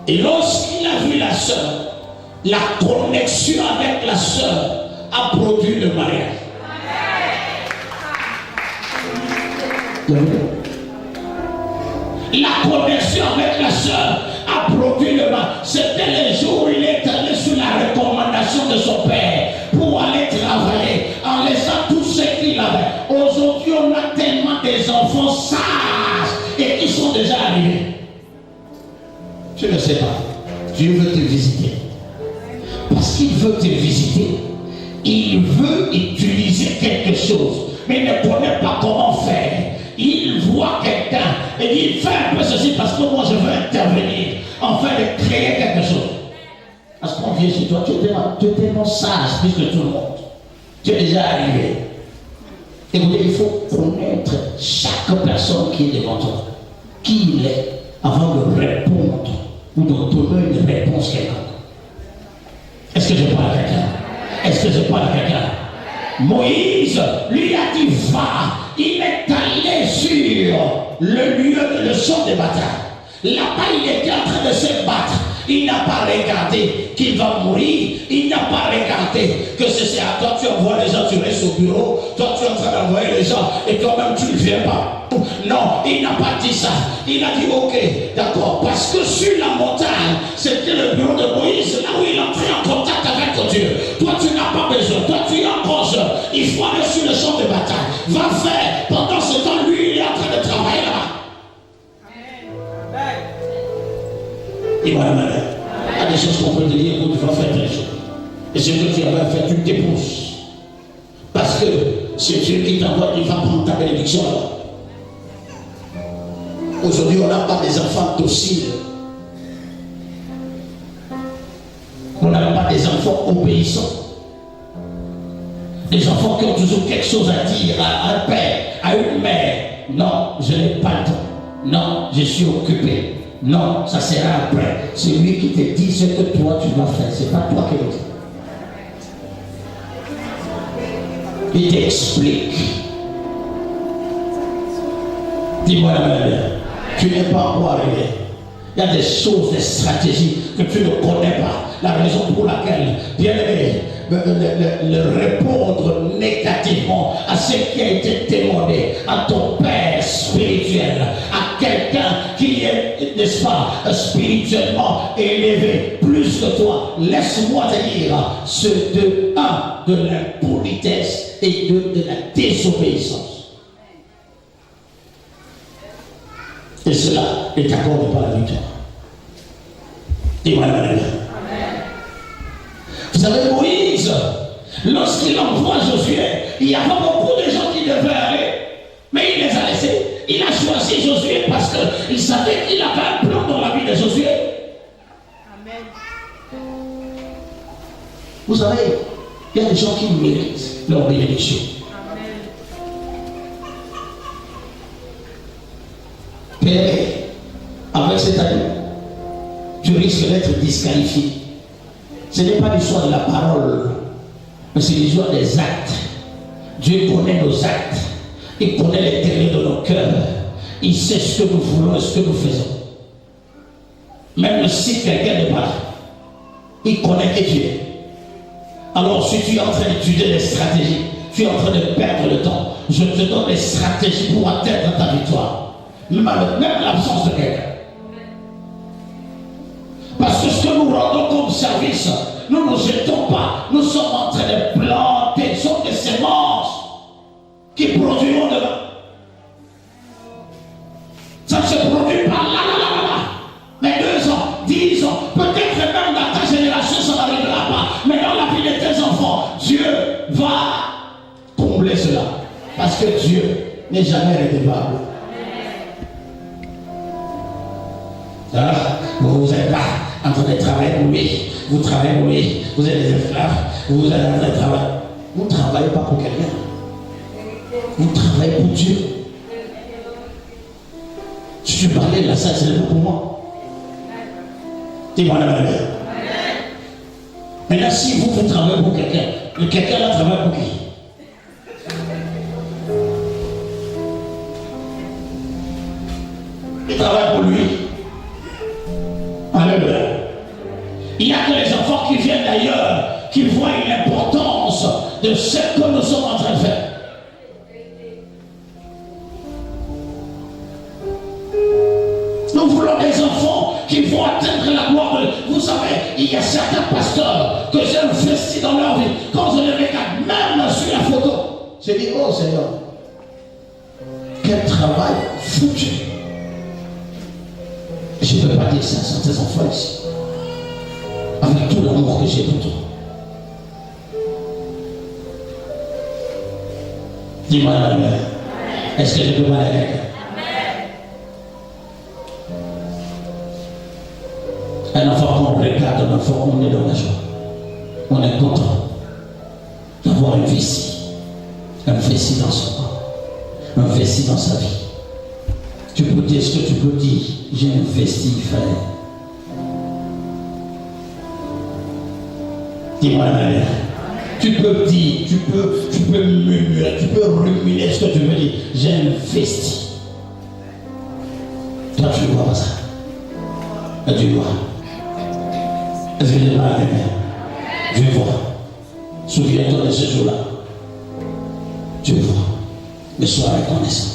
Et lorsqu'il a vu la sœur, la connexion avec la sœur a produit le mariage. La connexion avec la sœur a produit le mariage. C'était le jour où il est allé sous la recommandation de son père pour aller travailler en laissant tout ce qu'il avait. Aujourd'hui, on a tellement des enfants sages et qui sont déjà arrivés. Je ne sais pas. Dieu veut te visiter. Parce qu'il veut te visiter, il veut utiliser quelque chose, mais il ne connaît pas comment faire. il voit quelqu'un et dit fais un peu ceci parce que moi je veux intervenir afin de créer quelque chose. Parce qu'on vient chez toi, tu es tellement sage plus que tout le monde. Tu es déjà arrivé. Écoutez, il faut connaître chaque personne qui est devant toi, qui il est, avant de répondre ou de donner une réponse quelconque. Est-ce que je parle à quelqu'un? Est-ce que je parle à quelqu'un? Moïse lui a dit va. Il est allé sur le lieu de le champ de bataille. Là-bas, il était en train de se battre. Il n'a pas regardé qu'il va mourir. Il n'a pas regardé que c'est à toi tu envoies les gens, tu restes au bureau. Toi tu es en train d'envoyer les gens et toi-même tu ne viens pas. Non, il n'a pas dit ça. Il a dit ok, d'accord. Parce que sur la montagne, c'était le bureau de Moïse, là où il entrait en contact avec Dieu. Toi tu n'as pas besoin. Toi tu es encore jeune. Il faut aller sur le champ de bataille. Va faire. Pendant ce temps, lui, il est en train de travailler là-bas. Il va la il y a des choses qu'on peut te dire, tu vas faire telle chose. Et ce que tu avais fait, tu te pousses. Parce que c'est Dieu qui t'envoie, il va prendre ta bénédiction là. Aujourd'hui, on n'a pas des enfants dociles. On n'a pas des enfants obéissants. Des enfants qui ont toujours quelque chose à dire à un père, à une mère. Non, je n'ai pas le temps. Non, je suis occupé. Non, ça sera après. C'est lui qui te dit ce que toi tu dois faire. C'est pas toi qui le dis. Il t'explique. Dis-moi la manière. Tu n'es pas encore arrivé. Il y a des choses, des stratégies que tu ne connais pas. La raison pour laquelle, bien aimé, le répondre négativement à ce qui a été témoigné à ton père spirituel, à quelqu'un qui est, n'est-ce pas, spirituellement élevé plus que toi, laisse-moi te dire, c'est de l'impolitesse et de la désobéissance. Et cela est accordé par la victoire. Dis-moi la manière. Vous savez, Moïse, lorsqu'il envoie Josué, il y avait beaucoup de gens qui devaient aller, mais il les a laissés. Il a choisi Josué parce qu'il savait qu'il avait un plan dans la vie de Josué. Amen. Vous savez, il y a des gens qui méritent leur bénédiction. Père, avec cette année, tu risques d'être disqualifié. Ce n'est pas l'histoire de la parole, mais c'est l'histoire des actes. Dieu connaît nos actes. Il connaît l'intérieur de nos cœurs. Il sait ce que nous voulons et ce que nous faisons. Même si quelqu'un n'est pas là, il connaît qui tu es. Alors si tu es en train d'étudier les stratégies, tu es en train de perdre le temps, je te donne les stratégies pour atteindre ta victoire. Même l'absence de quelqu'un. Parce que ce que nous rendons comme service, nous ne nous jetons pas. Nous sommes en train de planter, ce sont des semences qui produiront demain. Ça ne se produit pas là. Mais 2 ans, 10 ans, peut-être même dans ta génération, ça n'arrivera pas. Mais dans la vie de tes enfants, Dieu va combler cela. Parce que Dieu n'est jamais redevable. Vous êtes là en train de travailler pour lui. Vous travaillez pour lui. Vous êtes des esclaves. Vous êtes en train de travailler. Vous ne travaillez pas pour quelqu'un. Vous travaillez pour Dieu. Si tu parlais là, ça c'est pour moi. Dis-moi la manière. Maintenant, si vous travaillez pour quelqu'un, quelqu'un là travaille pour qui? Il travaille pour lui. Alléluia. Il n'y a que les enfants qui viennent d'ailleurs, qui voient l'importance de ce que nous sommes en train de faire. Nous voulons des enfants qui vont atteindre la gloire de Dieu. Vous savez, il y a certains pasteurs que j'ai investi dans leur vie. Quand je les regarde, même sur la photo, je dis, oh Seigneur, quel travail foutu. Je ne peux pas dire ça à tes enfants ici. Avec tout l'amour que j'ai pour toi. Dis-moi la mère. Est-ce que je peux parler à quelqu'un? Un enfant qu'on regarde, un enfant qu'on est dans la joie. On est content d'avoir un vessie dans son corps, un vessie dans sa vie. Tu peux dire ce que tu peux dire. J'ai un vessie, frère. Dis-moi la manière. Tu peux dire, tu peux murmurer, tu peux ruminer ce que tu veux dire. J'ai un vessie. Toi, tu ne vois pas ça. Et tu vois. Est-ce que je parle à quelqu'un? Je vais voir. Souviens-toi de ce jour-là. Je vais voir. Mais sois reconnaissant.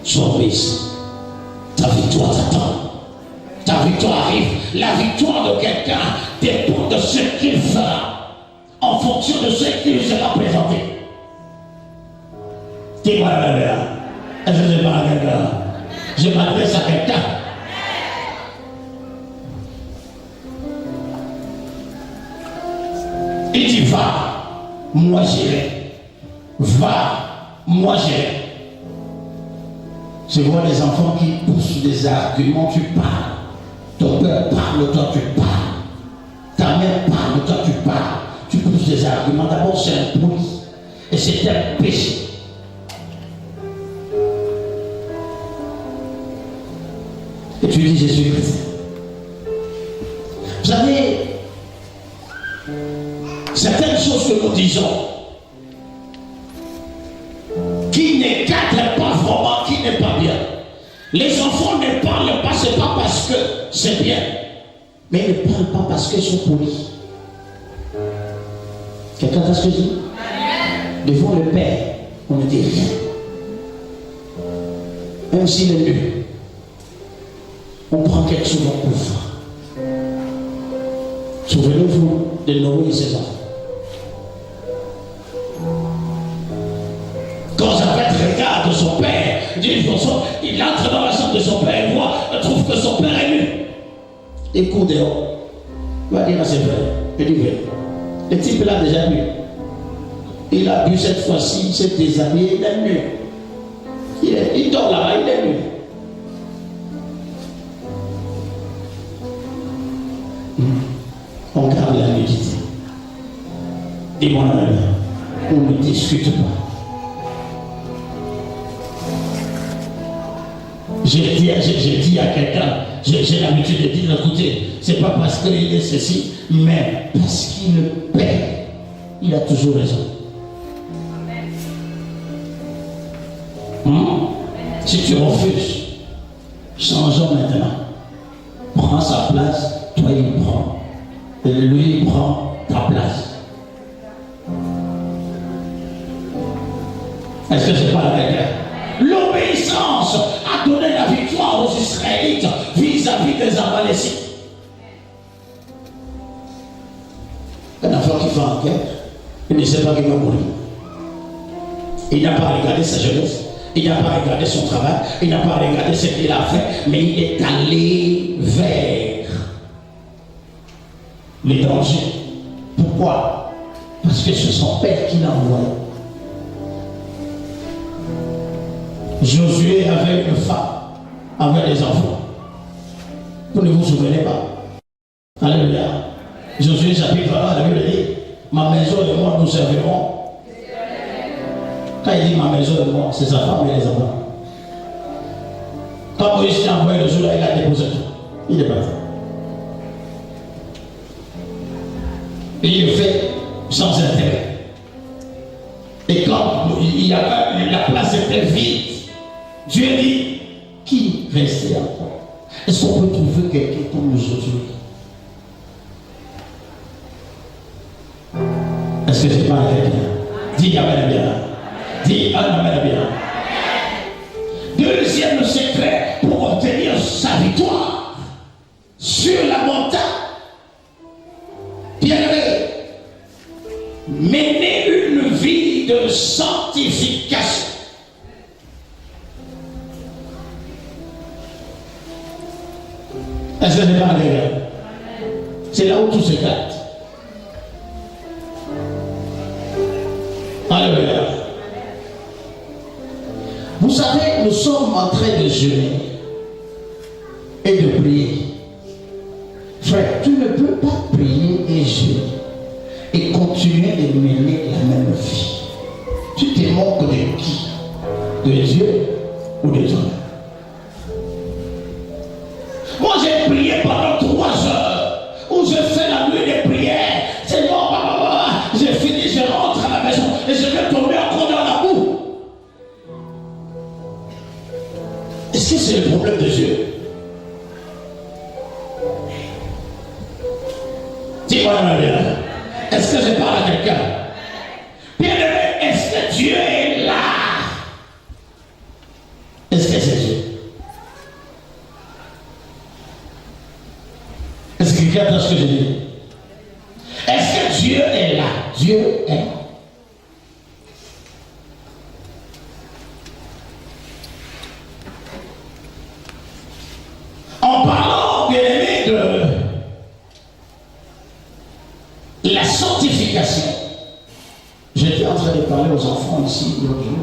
Sois obéissant. Ta victoire t'attend. Ta victoire arrive. La victoire de quelqu'un dépend de ce qu'il fera. En fonction de ce qu'il sera présenté. Dis-moi la manière. Est-ce que je parle à quelqu'un? Je m'adresse à quelqu'un. Il dit va, moi j'irai. Va, moi j'irai. Je vois les enfants qui poussent des arguments, tu parles. Ton père parle, toi tu parles. Ta mère parle, toi tu parles. Tu pousses des arguments. D'abord c'est un bruit. Et c'est un péché. Et tu dis Jésus Christ. Vous savez, certaines choses que nous disons qui ne cadrent pas vraiment, qui n'est pas bien. Les enfants ne parlent pas, c'est pas parce que c'est bien, mais ils ne parlent pas parce qu'ils sont polis. Quelqu'un entend ce que je dis? Devant le Père, on ne dit rien. Même s'il est nu, on prend quelque chose en couvre. Souvenez-vous de Noé et ses enfants. Quand Japhet regarde son père, d'une façon, il entre dans la chambre de son père et voit, trouve que son père est nu. Il court dehors. Il va dire à ses frères, il dit, le type l'a déjà vu. Il a bu cette fois-ci, il s'est déshabillé, il est nu. Il dort là-bas, il est nu. On garde la nudité. Dis-moi la manière. On ne discute pas. J'ai dit à quelqu'un, j'ai l'habitude de dire, écoutez, c'est pas parce qu'il est ceci, mais parce qu'il paie, il a toujours raison. Si tu refuses, changeons maintenant. Prends sa place, toi il prend. Et lui il prend ta place. Est-ce que c'est pas la quelqu'un? L'obéissance a donné la victoire aux Israélites vis-à-vis des Amalécites. Un enfant qui fait enquête, il ne sait pas qu'il va mourir. Il n'a pas regardé sa jeunesse, il n'a pas regardé son travail, il n'a pas regardé ce qu'il a fait, mais il est allé vers les dangers. Pourquoi? Parce que c'est son père qui l'a envoyé. Josué avait une femme, avait des enfants. Vous ne vous souvenez pas? Alléluia. Josué chapitre 1, la Bible dit, ma maison et moi nous servirons. Quand il dit ma maison et moi, c'est sa femme et les enfants. Quand Moïse t'a envoyé le jour là, il a déposé tout. Il est parti. Et il le fait sans intérêt. Et quand la place était vide, Dieu dit, qui restait encore? Est-ce qu'on peut trouver quelqu'un comme nous aujourd'hui? Est-ce que c'est pas quelqu'un? Dis Amen bien. Dis Amen bien. Deuxième secret pour obtenir sa victoire sur la montagne. Bien-aimé, mener une vie de sanctification. Est-ce que c'est pas agréable? C'est là où tout se gâte. Alléluia. Vous savez, en train de jeûner et de prier, frère, tu ne peux pas prier et jeûner et continuer de mener la même vie. Tu te moques de qui? De Dieu ou de toi-même? Moi j'ai prié pendant 3 heures où je fais la nuit de prière. C'est bon, j'ai fini, je rentre à la maison et je vais tomber encore dans la boue. Est-ce que c'est le problème de Dieu? Dis-moi la vérité. Est-ce que je parle à quelqu'un? Bien-aimé, est-ce que Dieu est là? Est-ce que c'est Dieu? Est-ce que quelqu'un entend ce que je dis? Est-ce que Dieu est là? Dieu est là. En parlant, bien-aimé, de la sanctification, j'étais en train de parler aux enfants ici l'autre jour.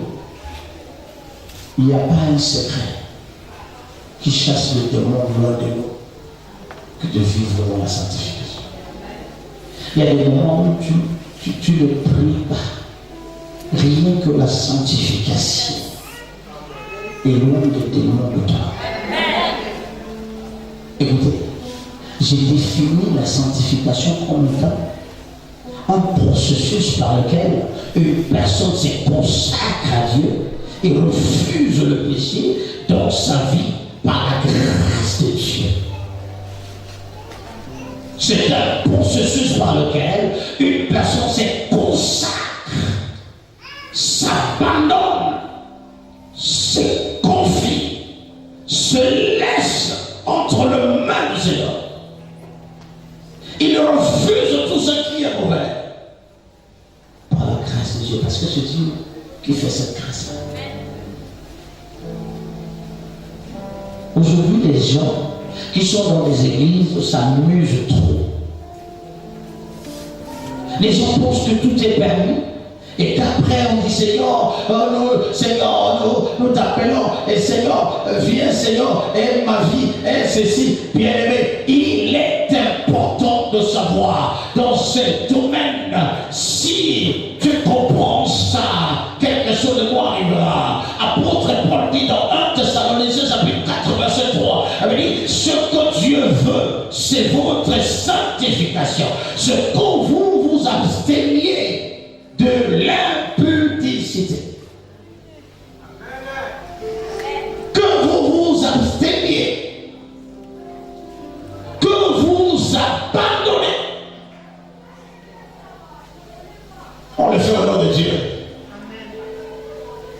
Il n'y a pas un secret qui chasse le démon loin de nous que de vivre dans la sanctification. Il y a des moments où tu ne pries pas. Rien que la sanctification éloigne des démons de toi. Écoutez, j'ai défini la sanctification comme étant un processus par lequel une personne se consacre à Dieu et refuse le péché dans sa vie par la grâce de Dieu. C'est un processus par lequel une personne se consacre, s'abandonne, se confie, se laisse entre les mains du Seigneur. Il refuse tout ce qui est mauvais par la grâce de Dieu, parce que c'est Dieu qui fait cette grâce-là. Aujourd'hui, les gens qui sont dans les églises s'amusent trop. Les gens pensent que tout est permis et qu'après on dit Seigneur, nous t'appelons et Seigneur, viens Seigneur, aide ma vie, aide ceci. Bien aimé, il est important de savoir dans ce domaine, si tu comprends ça, quelque chose de moi arrivera. Apôtre Paul dit dans 1 Thessaloniciens chapitre 4 verset 3, il dit, ce que Dieu veut, c'est votre sanctification. Ce que vous absteniez de l'impudicité. Que vous vous absteniez. Que vous abandonnez. On le fait au nom de Dieu.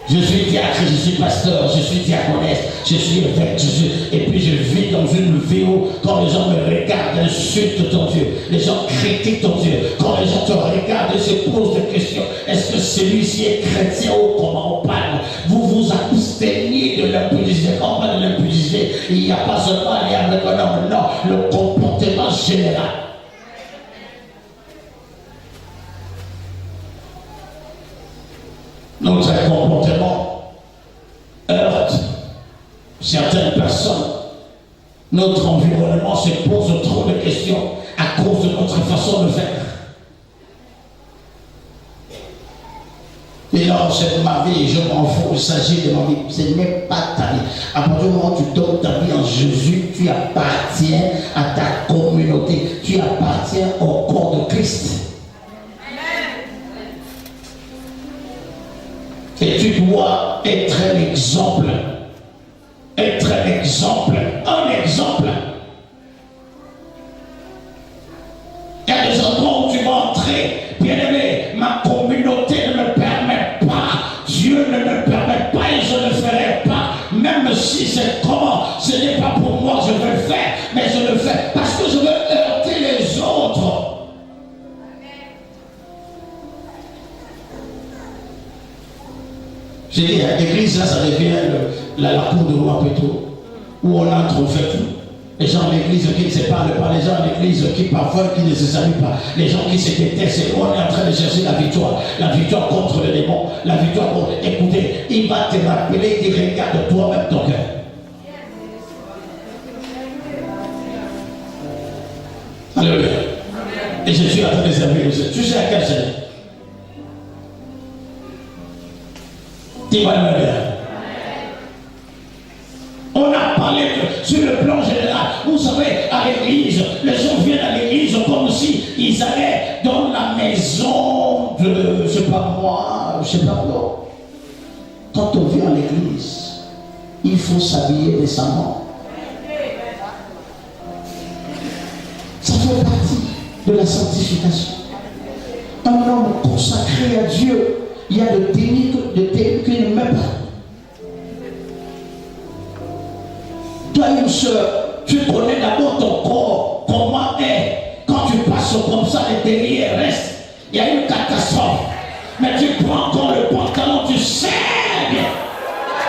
Je suis diacre, je suis pasteur, je suis diaconesse, je suis évêque, et puis je vis dans une vie où quand les gens me regardent, insultent ton Dieu, les gens critiquent ton Dieu, quand les gens te regardent et se posent des questions, est-ce que celui-ci est chrétien ou comment on parle? Vous vous absteniez de l'impudicité. Quand on parle de l'impudicité, il n'y a pas seulement à lien avec un homme, non, le comportement général. Notre comportement heurte certaines personnes. Notre environnement se pose trop de questions à cause de notre façon de faire. Et là, c'est ma vie, je m'en fous, il s'agit de ma vie. Ce n'est pas ta vie. À partir du moment où tu donnes ta vie en Jésus, tu appartiens à ta communauté. Tu appartiens au corps de Christ. Et tu dois être un exemple. Être un exemple. Un exemple. Il y a des endroits où tu vas entrer. Bien aimé, ma communauté ne me permet pas. Dieu ne me permet pas et je ne le ferai pas. Même si c'est comment, ce n'est pas pour moi, je veux le faire. Mais je le fais parce que je veux heurter les autres. J'ai dit, l'église, là, ça devient la cour de roi Pétro, où on entre, on fait tout. Les gens à l'église qui ne se parlent pas, les gens à l'église qui parfois qui ne se saluent pas, les gens qui se détestent. On est en train de chercher la victoire contre le démon, la victoire contre. Écoutez, il va te rappeler, il regarde toi-même ton cœur. Alléluia. Et je suis en train de servir le Seigneur. Tu sais à quel Seigneur? Dis-moi le bien. On a parlé sur le plan général. Vous savez, à l'église, les gens viennent à l'église comme si ils allaient dans la maison de, je ne sais pas moi, je ne sais pas quoi. Quand on vient à l'église, il faut s'habiller décemment. Ça fait partie de la sanctification. Un homme consacré à Dieu, il y a de techniques qu'il ne met pas. Toi, une soeur, tu connais d'abord ton corps, comment est. Quand tu passes comme ça, les derrière reste. Il y a une catastrophe. Mais tu prends encore le pantalon, tu serres bien.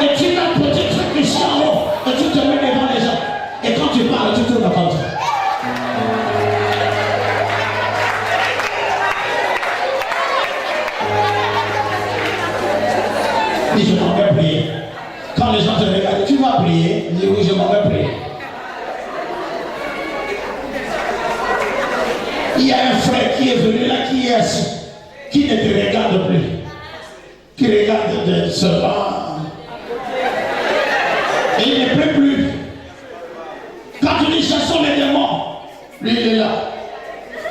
Et tu mets un petit truc ici en haut. Et tu te mets devant les gens. Et quand tu parles, tu tournes comme ça. Dis, je m'en vais prier. Quand les gens te regardent, tu vas prier. Dis, oui, je m'en vais prier. Il y a un frère qui est venu là, qui est assis, qui ne te regarde plus, qui regarde seulement. Et il ne peut plus. Quand tu dis chassons les démons, lui il est là.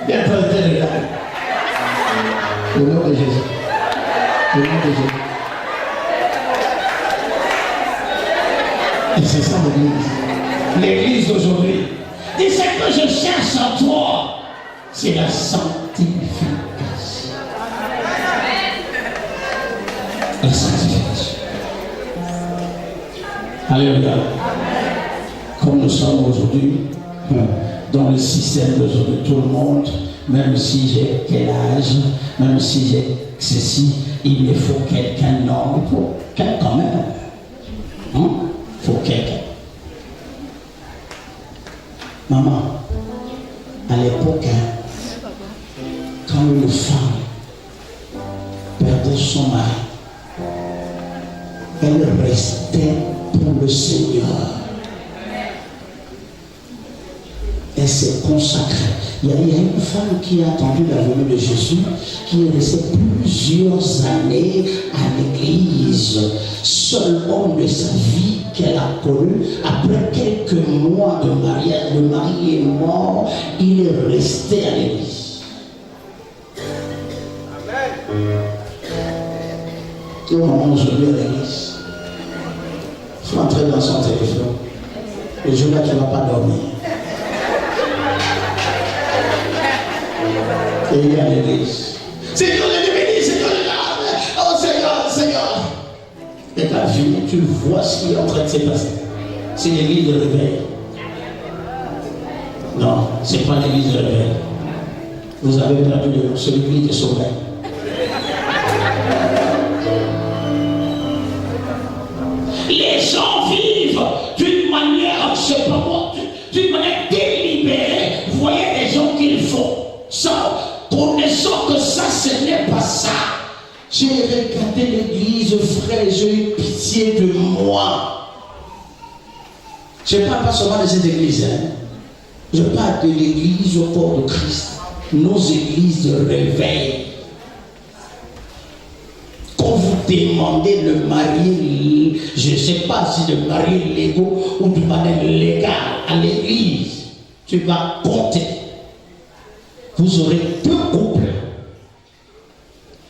Bien te regarder. Au nom de Jésus. Au nom de Jésus. Et c'est ça l'église. L'église d'aujourd'hui. Dis ce que je cherche en toi, c'est la sanctification. La sanctification. Alléluia. Comme nous sommes aujourd'hui, dans le système d'aujourd'hui, tout le monde, même si j'ai quel âge, même si j'ai ceci, il me faut quelqu'un, non, il faut quelqu'un quand même. Hein? Il faut quelqu'un. Maman, à l'époque, quand une femme perdait son mari, elle restait pour le Seigneur. Elle s'est consacrée. Il y a une femme qui a attendu la venue de Jésus, qui est restée plusieurs années à l'église. Seul homme de sa vie qu'elle a connu, après quelques mois de mariage, le mari est mort, il est resté à l'église. Et au moment où je vais à l'église, il faut entrer dans son téléphone. Le jour-là, tu ne vas pas dormir. Et il est à l'église. Seigneur, je bénis, Seigneur, oh Seigneur, Seigneur. Et ta vie, tu vois ce qui est en train de se passer. C'est l'église de réveil. Non, ce n'est pas l'église de réveil. Vous avez perdu le nom, c'est l'église de sommeil. Les gens vivent d'une manière, je ne sais pas moi, d'une manière délibérée. Vous voyez les gens qu'ils font ça, connaissant que ça, ce n'est pas ça. J'ai regardé l'église, frère, j'ai eu pitié de moi. Je ne parle pas seulement de cette église, hein. Je parle de l'église au corps de Christ. Nos églises de réveil. Quand vous demandez le mari, je ne sais pas si le mari légaux ou de manière légale à l'église, tu vas compter. Vous aurez deux couples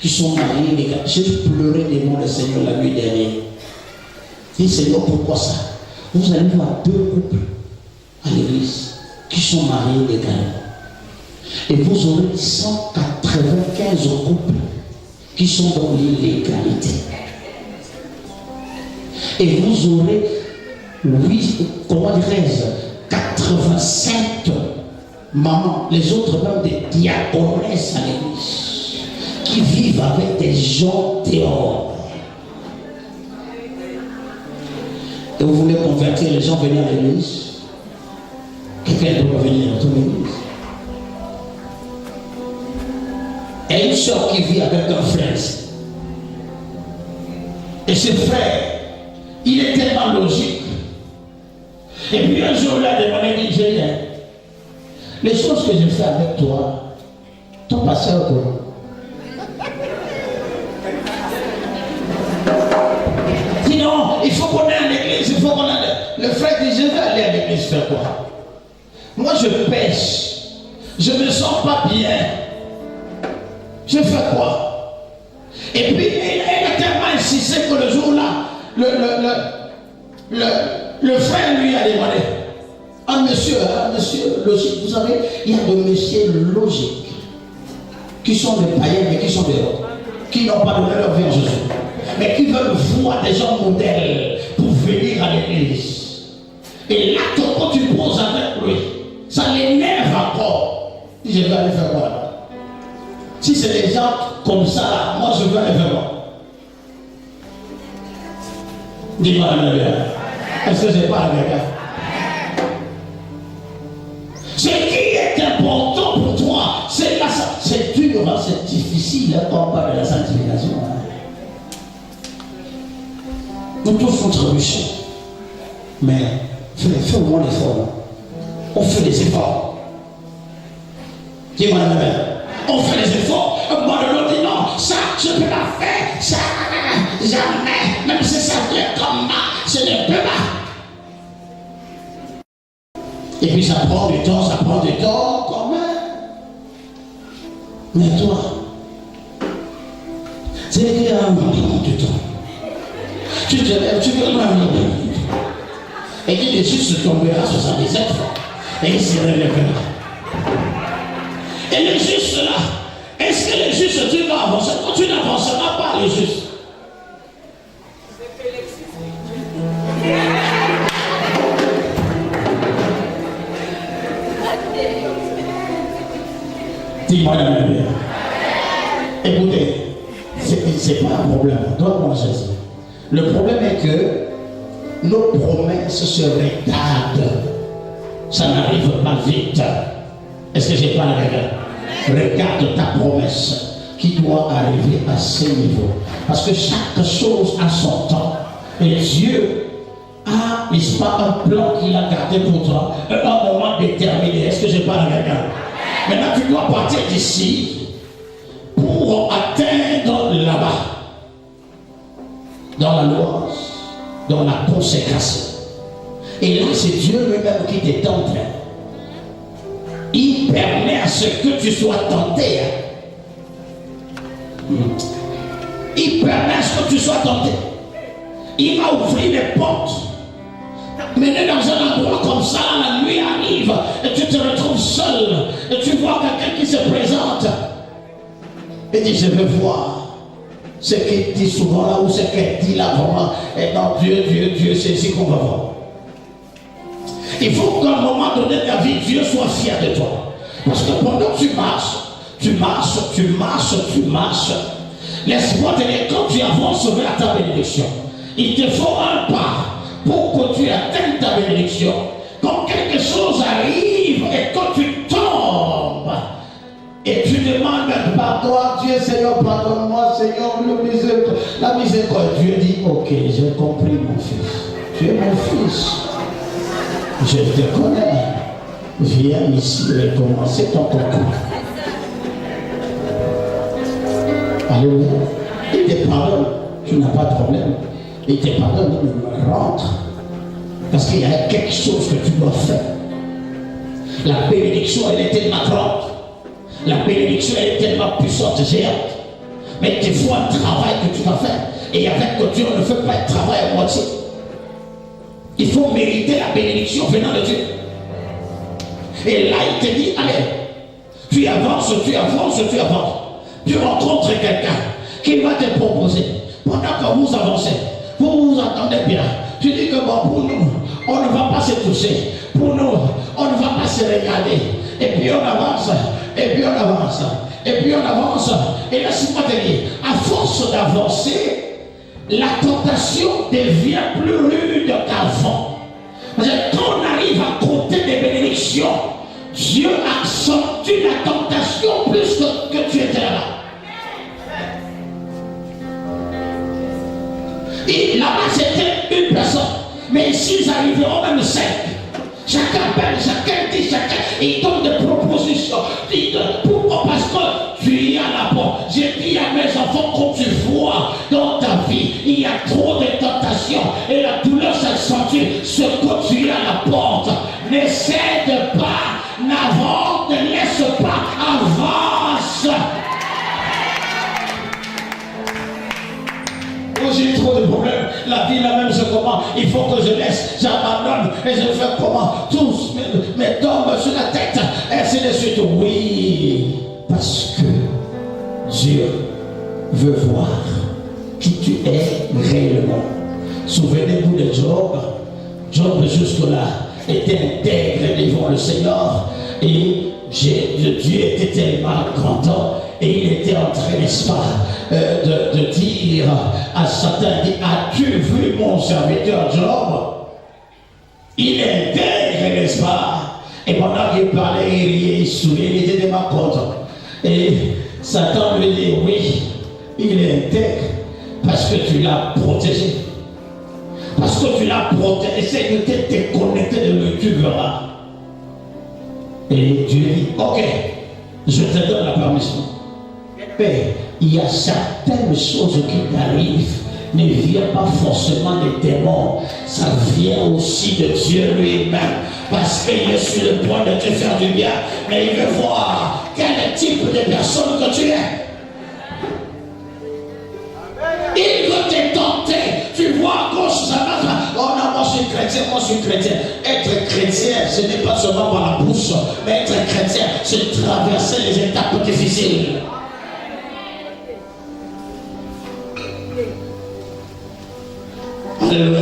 qui sont mariés, les gars. J'ai pleuré devant le Seigneur la nuit dernière. Je dis, Seigneur, pourquoi ça? Vous allez voir deux couples à l'église qui sont mariés légalement. Et vous aurez 195 couples qui sont dans l'illégalité. Et vous aurez, comment dirais-je, 87 mamans, les autres même des diaconesses à l'église, qui vivent avec des gens dehors. Et vous voulez convertir les gens venir à l'église? Quelqu'un doit venir dans ton église. Et une soeur qui vit avec un frère. Et ce frère, il est tellement logique. Et puis un jour, là, demandé, il dit, les choses que je fais avec toi, ton pasteur, quoi. Sinon, il faut qu'on aille à l'église, il faut qu'on aille. Le frère dit, je vais aller à l'église faire quoi? Moi, je pêche. Je ne me sens pas bien. Je fais quoi? Et puis, elle a tellement insisté que le jour-là, le frère lui a demandé, monsieur logique, vous savez, il y a des messieurs logiques qui sont des païens mais qui sont des autres, qui n'ont pas donné leur vie à Jésus, mais qui veulent voir des gens modèles pour venir à l'église. Et là, quand tu poses avec lui, ça l'énerve encore. Je vais aller faire quoi là-bas? Si c'est des gens comme ça, là, moi je veux aller faire quoi? Dis-moi la même. Est-ce que c'est pas avec elle? Ce qui est important pour toi, c'est là, c'est dur, hein, c'est difficile hein, quand on parle de la sanctification. Hein. Nous tous faut trébucher. Mais fais au moins l'effort. On fait des efforts. Dis-moi la même. On fait des efforts. Moi de l'autre dit non, ça je peux pas faire, ça jamais, même si ça vient comme moi, je ne peux pas. Et puis ça prend du temps quand même. Mais toi, c'est qu'il y a un moment du temps. Tu te lèves, tu veux un moment. Et il est juste tombera 77 fois. Et il se relèvera. Et le juste là, est-ce que le juste tu vas avancer? Quand tu n'avanceras pas le juste. Dis-moi la même. Écoutez, c'est pas un problème. Donne-moi Jésus. Le problème est que nos promesses se retardent. Ça n'arrive pas vite. Est-ce que j'ai pas la règle? Regarde ta promesse qui doit arriver à ce niveau. Parce que chaque chose a son temps. Et Dieu a, n'est-ce pas, un plan qu'il a gardé pour toi, un moment déterminé. Est-ce que j'ai pas la règle? Maintenant, tu dois partir d'ici pour atteindre là-bas. Dans la loi, dans la consécration. Et là, c'est Dieu lui-même qui t'est tenté. Il permet à ce que tu sois tenté. Il permet à ce que tu sois tenté. Il va ouvrir les portes. Mener dans un endroit comme ça, la nuit arrive et tu te retrouves seul et tu vois quelqu'un qui se présente et dit je veux voir ce qu'il dit souvent là ou ce qu'elle dit là vraiment. Et non, Dieu, c'est ici qu'on va voir. Il faut qu'à un moment donné de ta vie, Dieu soit fier de toi. Parce que pendant que tu marches, laisse-moi te dire, quand tu avances vers ta bénédiction, il te faut un pas pour que tu atteignes ta bénédiction. Quand quelque chose arrive et quand tu tombes, et tu demandes pardon à Dieu, Seigneur, pardonne-moi, Seigneur, la miséricorde. Dieu dit, ok, j'ai compris mon fils. Tu es mon fils. Je te connais. Viens ici et commencer ton concours. Alléluia. Il te pardonne, tu n'as pas de problème. Il te pardonne, il rentre. Parce qu'il y a quelque chose que tu dois faire. La bénédiction, elle est tellement grande. La bénédiction, elle est tellement puissante, géante. Mais il faut un travail que tu dois faire. Et avec Dieu, on ne fait pas un travail à moitié. Il faut mériter la bénédiction venant de Dieu. Et là, il te dit, allez, tu avances. Tu rencontres quelqu'un qui va te proposer. Pendant que vous avancez, vous vous entendez bien. Tu dis que bon, pour nous, on ne va pas se toucher. Pour nous, on ne va pas se regarder. Et puis on avance. Et laisse-moi te dire, à force d'avancer, la tentation devient plus rude qu'avant. Parce que quand on arrive à compter des bénédictions, tentation, Dieu accentue la tentation plus que tu étais là. Et là-bas, c'était une personne. Mais ici, ils arriveront même 5. Chacun parle, chacun dit, chacun. Et il donne des propositions. Pourquoi? Parce que tu es à la porte. J'ai dit à mes enfants, quand tu vois dans ta vie, il y a trop de tentations et la douleur s'accentue. Ce que tu es à la porte, n'essaie de pas, n'avance, ne laisse pas, avance. J'ai trop de problèmes, la vie la même, je comment, il faut que je laisse, j'abandonne et je fais comment, tous mes tombent sur la tête, ainsi de suite. Oui, parce que Dieu veut voir qui tu es réellement. Souvenez-vous de Job. Job jusque-là était intègre devant le Seigneur et Dieu était tellement content. Et il était en train, n'est-ce pas, de dire à Satan, as-tu vu mon serviteur Job? Il est intègre, n'est-ce pas? Et pendant qu'il parlait, il souriait, il était tellement content. Et Satan lui dit, oui, il est intègre parce que tu l'as protégé. Parce que tu l'as protégé. Essaye de te déconnecter de lui, tu verras. Et Dieu dit, ok, je te donne la permission. Mais il y a certaines choses qui t'arrivent, ne vient pas forcément des démons, ça vient aussi de Dieu lui-même, parce qu'il est sur le point de te faire du bien, mais il veut voir quel type de personne que tu es. Il veut te tenter. Tu vois, quand ça va, oh non, moi je suis chrétien, moi je suis chrétien. Être chrétien, ce n'est pas seulement par la bouche, mais être chrétien, c'est traverser les étapes difficiles. Alléluia.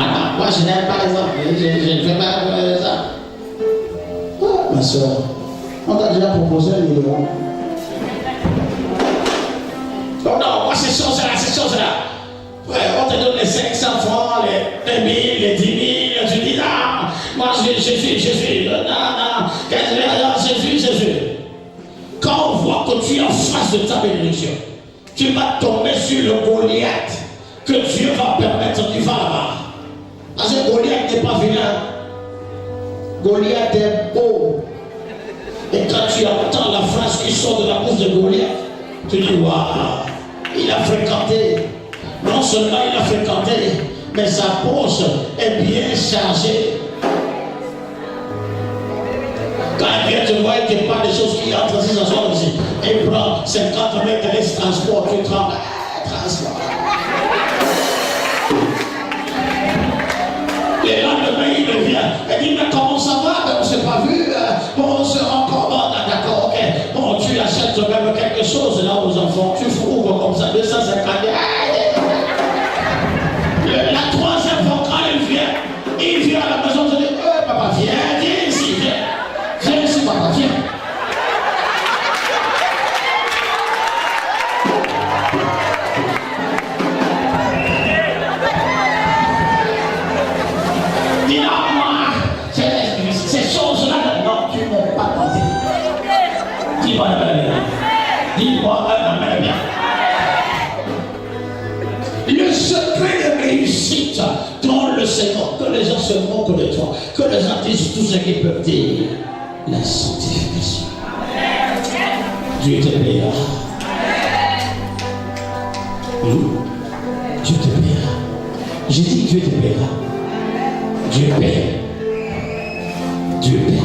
Ah, moi je n'aime pas les hommes, je ne fais pas ça. Oh, ma soeur, on t'a déjà proposé un million. Oh non, moi ces choses-là, ces choses-là. Ouais, on te donne les 500 francs, les 1000, les 10 000, tu dis non, moi je suis, non, Jésus. Quand on voit que tu es en face de ta bénédiction, tu vas tomber sur le Goliath que Dieu va permettre, tu vas là-bas. Parce que Goliath n'est pas vilain. Goliath est beau. Et quand tu entends la phrase qui sort de la bouche de Goliath, tu dis waouh, il a fréquenté. Non seulement il a fréquenté, mais sa poche est bien chargée. Quand il vient te voir, il te parle des choses qui entrent ici, s'asseoir ici. Il prend 50 mètres de transport, tu trembles. Transport. Et lendemain, il revient. Il dit, mais comment ça va? Ben, on ne s'est pas vu. Bon, on se rencontre. Bon, d'accord, ok. Bon, tu achètes même quelque chose là aux enfants. Tu fous comme ça, 250. La troisième fois, quand il vient à la maison, il dit, papa, viens ici, viens ici, papa, viens. Dis non, moi, ces choses-là, non, tu ne m'as pas compté. Dis-moi la bien. Dis-moi la bien. Le secret de réussite dans le Seigneur, que les gens se moquent de toi, que les gens disent tout ce qu'ils peuvent dire, la sanctification. Dieu te paiera. Dieu te paiera. J'ai dit Dieu te paiera. Dieu paie. Dieu paie.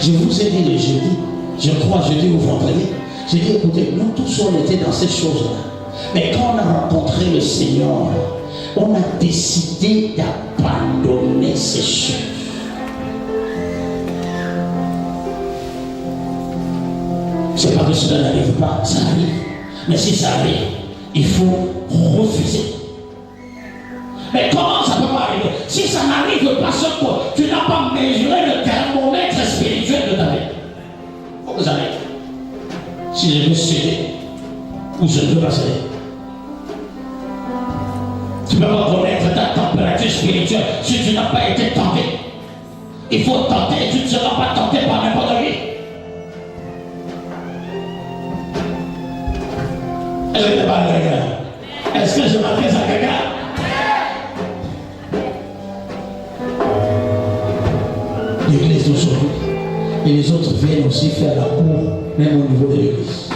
Je vous ai dit le jeudi, je crois jeudi ou vendredi, j'ai dit écoutez, nous tous on était dans ces choses-là. Mais quand on a rencontré le Seigneur, on a décidé d'abandonner ces choses. C'est pas que cela n'arrive pas, ça arrive. Mais si ça arrive, il faut refuser. Mais comment ça peut pas arriver? Si ça n'arrive pas, c'est quoi? Tu n'as pas mesuré le thermomètre spirituel de ta vie. Il faut que ça arrive. Si je veux céder, ou je ne veux pas céder. Tu ne peux pas connaître ta température spirituelle si tu n'as pas été tenté. Il faut tenter, tu ne seras pas tenté par n'importe qui. Est-ce que je parle à quelqu'un? Est-ce que je m'adresse à quelqu'un? L'église d'aujourd'hui et les autres viennent aussi faire la cour, même au niveau de l'église.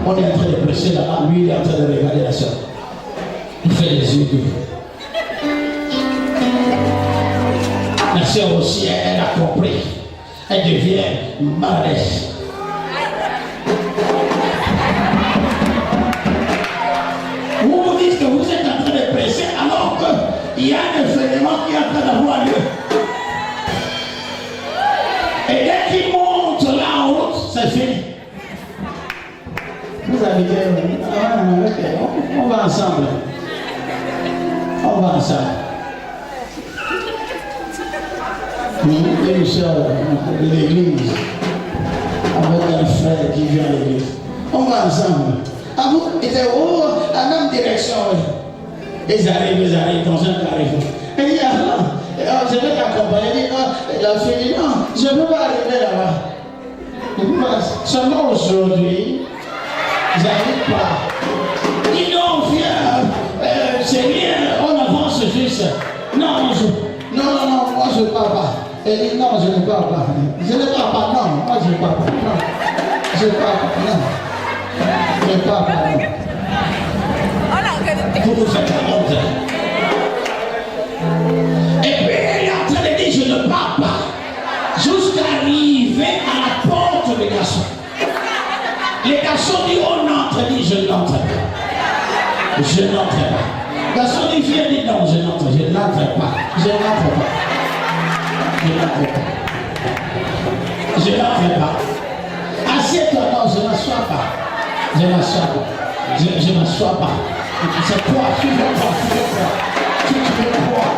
On est en train de prêcher là-bas, lui il est en train de regarder la soeur. Il fait les yeux d'eux. La soeur aussi, elle a compris. Elle devient malaise. Vous vous dites que vous êtes en train de prêcher alors qu'il y a un événement qui est en train d'avoir lieu. Et dès qu'il monte là en haut, c'est fini. Vous avez dit, on va ensemble. On va ensemble. Une soeur de l'église, avec un frère qui vient à l'église. On va ensemble. Ah vous, ils étaient à la même direction. Ils arrivent dans un carrefour. Et il dit, je vais t'accompagner. Il dit, la fille dit, non, je ne peux pas arriver là-bas. Seulement aujourd'hui, j'arrive pas. Dis non, viens, c'est bien, on avance juste. Non, moi je ne parle pas. Elle dit non, je ne parle pas. Je ne parle pas, non, moi je ne parle pas. Non, je ne parle pas, non. Je ne parle pas, non. Vous nous faites la honte. Et puis elle est en train de dire je ne parle pas. Jusqu'à arriver à la porte des garçons. Les garçons disent on entre, dit je n'entre pas. Je n'entre pas. Le garçon dit viens, dit non, je n'entre pas. Je n'entre pas. Je n'entre pas. Je n'entre pas. Assieds-toi, non, je ne m'assois pas. Je ne m'assois pas. Je ne m'assois pas. C'est toi, tu veux quoi, tu veux quoi. Tu veux quoi.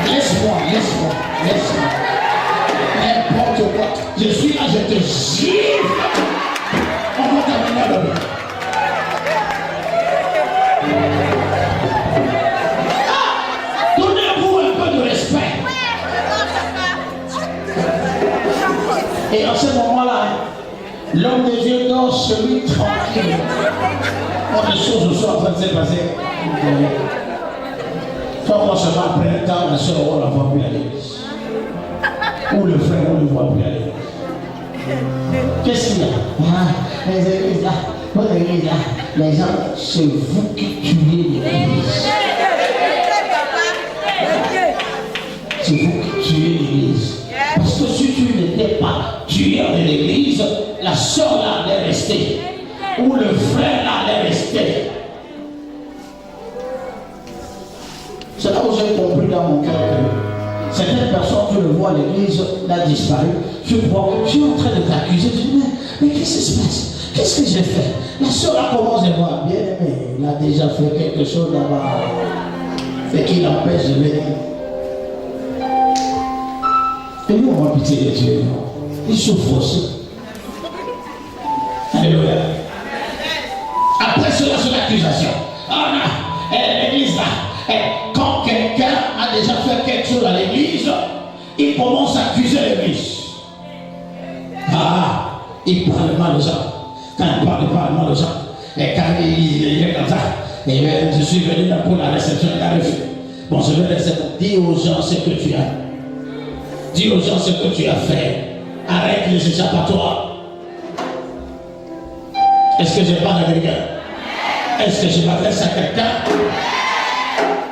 Laisse-moi. N'importe quoi. Je suis là, je te gifle. On va terminer le bien. Donnez-vous un peu de respect. Et en ce moment-là, l'homme de Dieu dort celui tranquille. Quand les choses sont en train de se passer. Quand on se va après le temps, la soeur, on ne la voit plus à l'église. Ou le frère, on ne le voit plus à l'église. Qu'est-ce qu'il y a? Les églises là, votre église là, les gens, c'est vous qui tuez l'église. C'est vous qui tuez l'église. Parce que si tu n'étais pas tueur de l'église, la soeur là allait rester. Ou le frère là allait rester. C'est là où j'ai compris dans mon cœur que certaines personnes, tu le vois, l'église a disparu. Je suis en train de t'accuser. Je dis, mais qu'est-ce qui se passe? Qu'est-ce que j'ai fait? La soeur là commence à voir, bien aimé, il a déjà fait quelque chose là-bas. Fait qu'il empêche de venir. Et nous, on va pitié de Dieu. Il souffre aussi. Alléluia. Après cela, c'est l'accusation. Ah non, l'église là. Quand quelqu'un a déjà fait quelque chose à l'église, il commence à accuser l'église. Ah, il parle mal aux gens. Quand il parle mal aux gens, et quand il est comme ça, et je suis venu pour la réception d'arrivée. Bon, je vais laisser. Dis aux gens ce que tu as. Dis aux gens ce que tu as fait. Arrête les échappatoires. Est-ce que je parle à quelqu'un? Est-ce que je m'adresse à quelqu'un?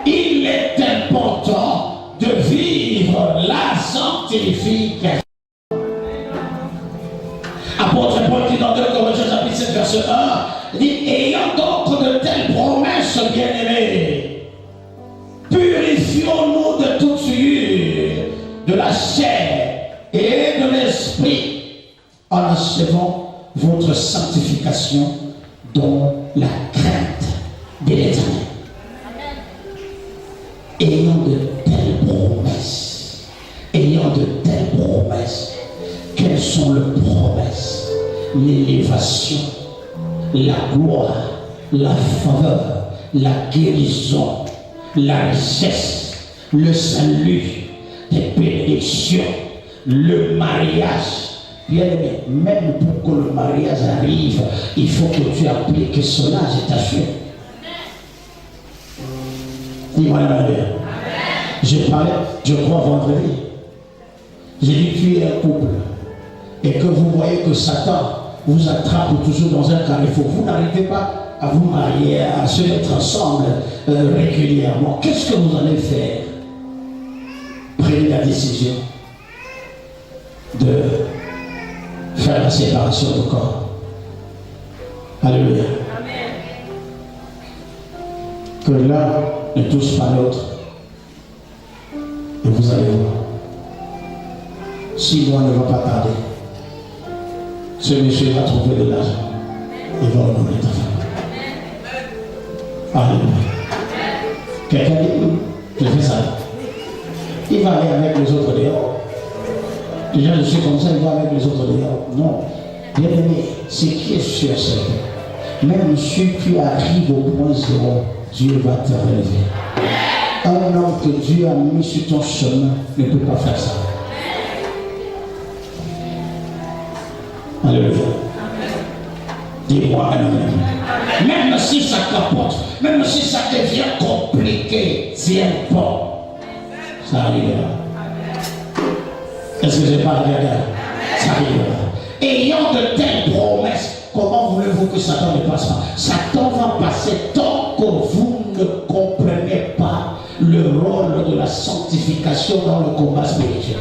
Il est important de vivre la sanctification. Apôtre Paul dit dans 2 Corinthiens chapitre 7 verset 1, dit ayant donc de telles promesses bien-aimées, purifions-nous de toute souillure, de la chair et de l'esprit, en achevant votre sanctification dans la crainte de l'Éternel. Ayant de telles promesses, quelles sont les promesses? L'élévation, la gloire, la faveur, la guérison, la richesse, le salut, les bénédictions, le mariage. Bien-aimé, même pour que le mariage arrive, il faut que tu appliques cela, je t'assure. Dis-moi la manière. Je parlais, je crois, vendredi. J'ai dit que tu es un couple et que vous voyez que Satan vous attrape toujours dans un carrefour. Vous n'arrivez pas à vous marier, à se mettre ensemble régulièrement. Qu'est-ce que vous allez faire? Prenez la décision de faire la séparation de corps. Alléluia. Amen. Que l'un ne touche pas l'autre. Et vous allez voir. 6 mois ne va pas tarder. Ce monsieur va trouver de l'argent. Il va honorer ta femme. Alléluia. Quelqu'un dit, je fais ça. Il va aller avec les autres dehors. Déjà, je suis comme ça, il va avec les autres dehors. Non. Bien aimé, ce qui est sûr, c'est que même si tu arrives au point zéro, Dieu va te relever. Un homme que Dieu a mis sur ton chemin ne peut pas faire ça. Alléluia. Dis-moi un. Même si ça capote, même si ça devient compliqué, tiens bon. Ça arrivera. Est-ce que je parle bien? Ça arrivera. Ayant de telles promesses, comment voulez-vous que Satan ne passe pas? Satan va passer tant que vous ne comprenez pas le rôle de la sanctification dans le combat spirituel.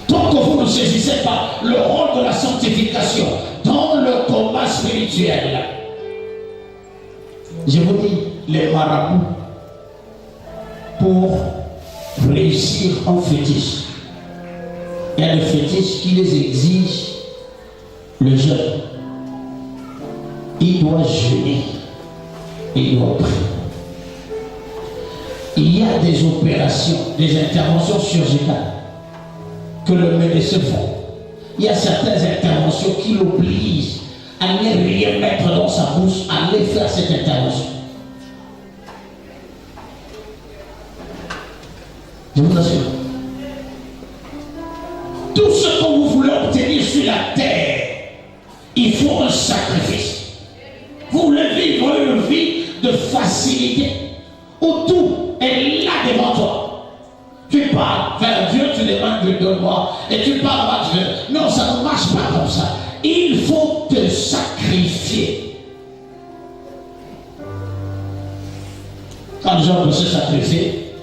Tant que vous ne saisissez pas le rôle de la sanctification dans le combat spirituel, je vous dis, les marabouts, pour réussir en fétiche, il y a des fétiches qui les exigent le jeûne. Il doit jeûner, il doit prier. Il y a des opérations, des interventions chirurgicales que le médecin fait. Il y a certaines interventions qui l'obligent à ne rien mettre dans sa bouche, à aller faire cette intervention. Je vous assure. Tout ce que vous voulez obtenir sur la terre, il faut un sacrifice. Vous voulez vivre une vie de facilité, où tout est là devant toi. Tu parles vers Dieu, tu demandes Dieu donne-moi, et tu parles à Dieu. Non, ça ne marche pas comme ça. Il faut te sacrifier. Quand Jean veut se sacrifier,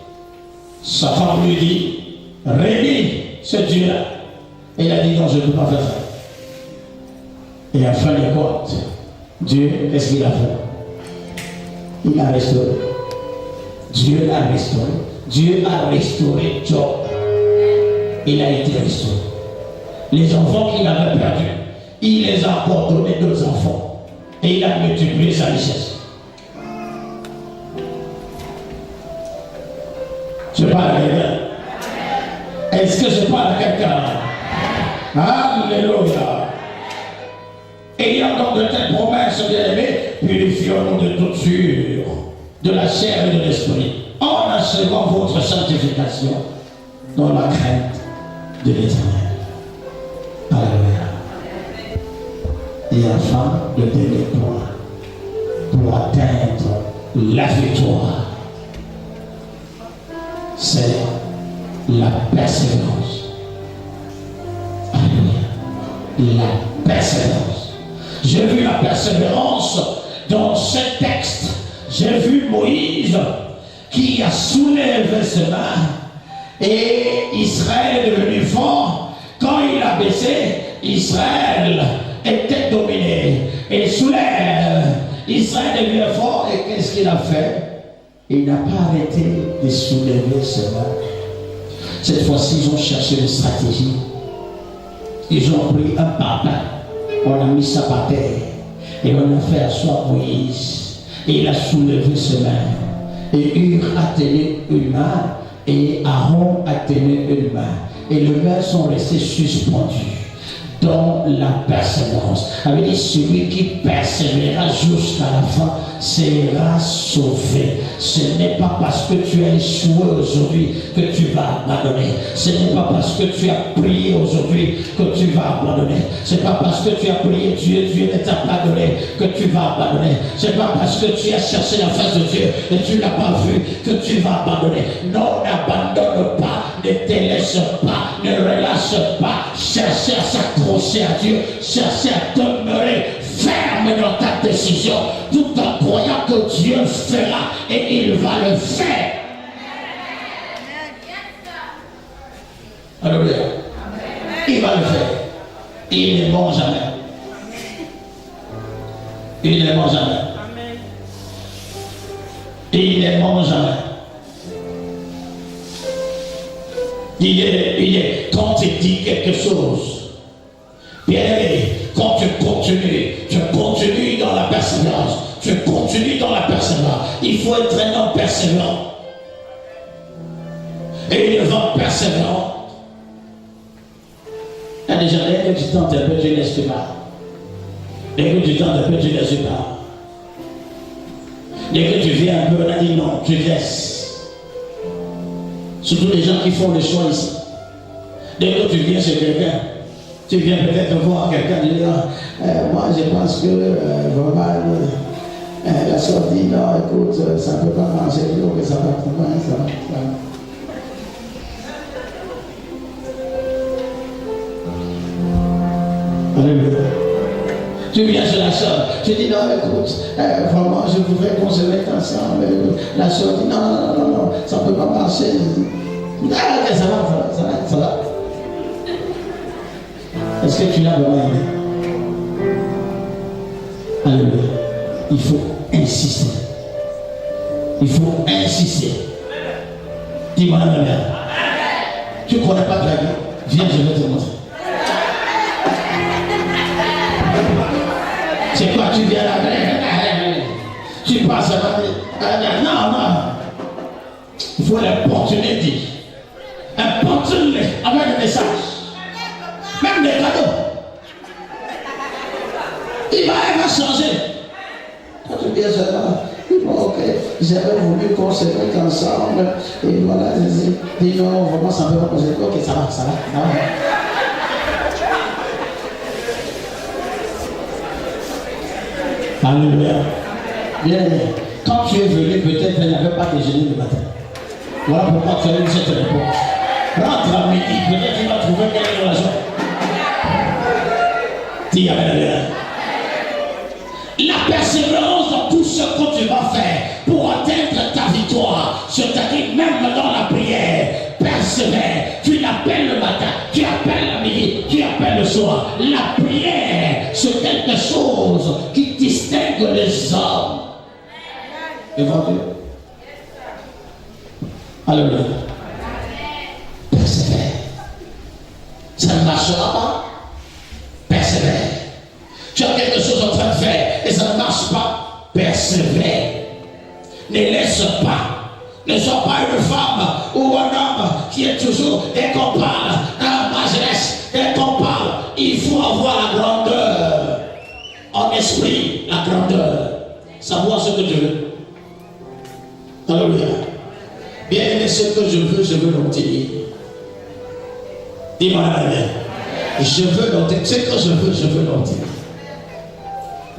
sa femme lui dit, Rémi, ce Dieu-là. Et il a dit, non, je ne peux pas faire ça. Et à la fin de compte, Dieu, qu'est-ce qu'il a fait? Il a restauré. Dieu l'a restauré. Dieu a restauré Job. Il a été restauré. Les enfants qu'il avait perdus, il les a encore donné d'autres enfants. Et il a multiplié sa richesse. Je parle à quelqu'un. Est-ce que je parle à quelqu'un? Alléluia. Ayant donc de telles promesses, bien-aimés, purifions-nous de toute souillure, de la chair et de l'esprit, en achevant votre sanctification dans la crainte de l'Éternel. Alléluia. Et enfin, le dernier point, pour atteindre la victoire, c'est la persévérance. Alléluia. La persévérance. J'ai vu la persévérance dans ce texte. J'ai vu Moïse qui a soulevé ses mains et Israël est devenu fort. Quand il a baissé, Israël était dominé. Et soulève, Israël devient fort. Et qu'est-ce qu'il a fait? Il n'a pas arrêté de soulever ses mains. Cette fois-ci, ils ont cherché une stratégie. Ils ont pris un parpaing. On a mis ça par terre. Et on a fait asseoir Moïse. Et il a soulevé ses mains. Et Hur a tenu une main. Et Aaron a tenu une main. Et les mains sont restées suspendues. dans la persévérance. Avec dit, celui qui persévérera jusqu'à la fin sera sauvé. Ce n'est pas parce que tu as échoué aujourd'hui que tu vas abandonner. Ce n'est pas parce que tu as prié aujourd'hui que tu vas abandonner. Ce n'est pas parce que tu as prié Dieu, Dieu ne t'a pas donné que tu vas abandonner. Ce n'est pas parce que tu as cherché la face de Dieu et tu ne l'as pas vu que tu vas abandonner. Non, n'abandonne pas, ne te laisse pas, ne relâche pas. Cherchez à s'accrocher à Dieu, cherchez à demeurer ferme dans ta décision, tout en croyant que Dieu fera et il va le faire. Alléluia. Il va le faire. Il est bon jamais. Il est bon jamais. Il est bon jamais. Il est, quand tu dis quelque chose, bien aimé, quand tu continues dans la persévérance, tu continues dans la persévérance. Il faut être un homme persévérant. Et une femme persévérante. Il y a des gens, dès que tu tentes un peu, tu laisses pas. Dès que tu tentes un peu, tu laisses pas. Dès que tu viens un peu, on a dit non, tu laisses. Surtout les gens qui font le choix ici. Dès que tu viens chez quelqu'un, tu viens peut-être voir quelqu'un dire moi je pense que vraiment la soeur dit non, écoute, ça ne peut pas marcher, que ça va trop loin, ça va. Alléluia. Tu viens chez la soeur, tu dis non, écoute, vraiment je voudrais qu'on se mette ensemble. La soeur dit non, ça ne peut pas marcher. Ah, ok, ça va. Est-ce que tu l'as vraiment aimé? Alléluia. Il faut insister. Il faut insister. Dis-moi la mère. Tu ne connais pas draguer? Viens, je vais te montrer. C'est quoi, tu viens là? Tu passes à non. Il faut l'opportunité. Importune avec des messages. Même des cadeaux. Il va changer. Quand tu viens seulement, ok, j'avais voulu qu'on se mette ensemble. Et voilà, dis non, vraiment, ça ne peut pas poser. Ok, ça va. Alléluia. Bien, quand tu es venu, peut-être elle n'avait pas déjeuné le matin. Voilà pourquoi tu as eu cette réponse. Rentre à midi, peut-être tu vas trouver quelle relation. Dis Amen. La persévérance dans tout ce que tu vas faire pour atteindre ta victoire, c'est-à-dire même dans la prière, persévère. Tu l'appelles le matin, tu appelles la midi, tu appelles le soir. La prière, c'est quelque chose qui distingue les hommes devant Dieu. Alléluia. Persévère. Ça ne marchera pas. Persévère. Tu as quelque chose en train de faire et ça ne marche pas. Persévère. Ne laisse pas. Ne sois pas une femme ou un homme qui est toujours, dès qu'on parle, dans ma jeunesse, dès qu'on parle, il faut avoir la grandeur. En esprit, la grandeur. Savoir ce que tu veux. Alléluia. Bien aimé, ce que je veux l'obtenir. Dis-moi la manière. Je veux l'obtenir. Ce que je veux l'obtenir.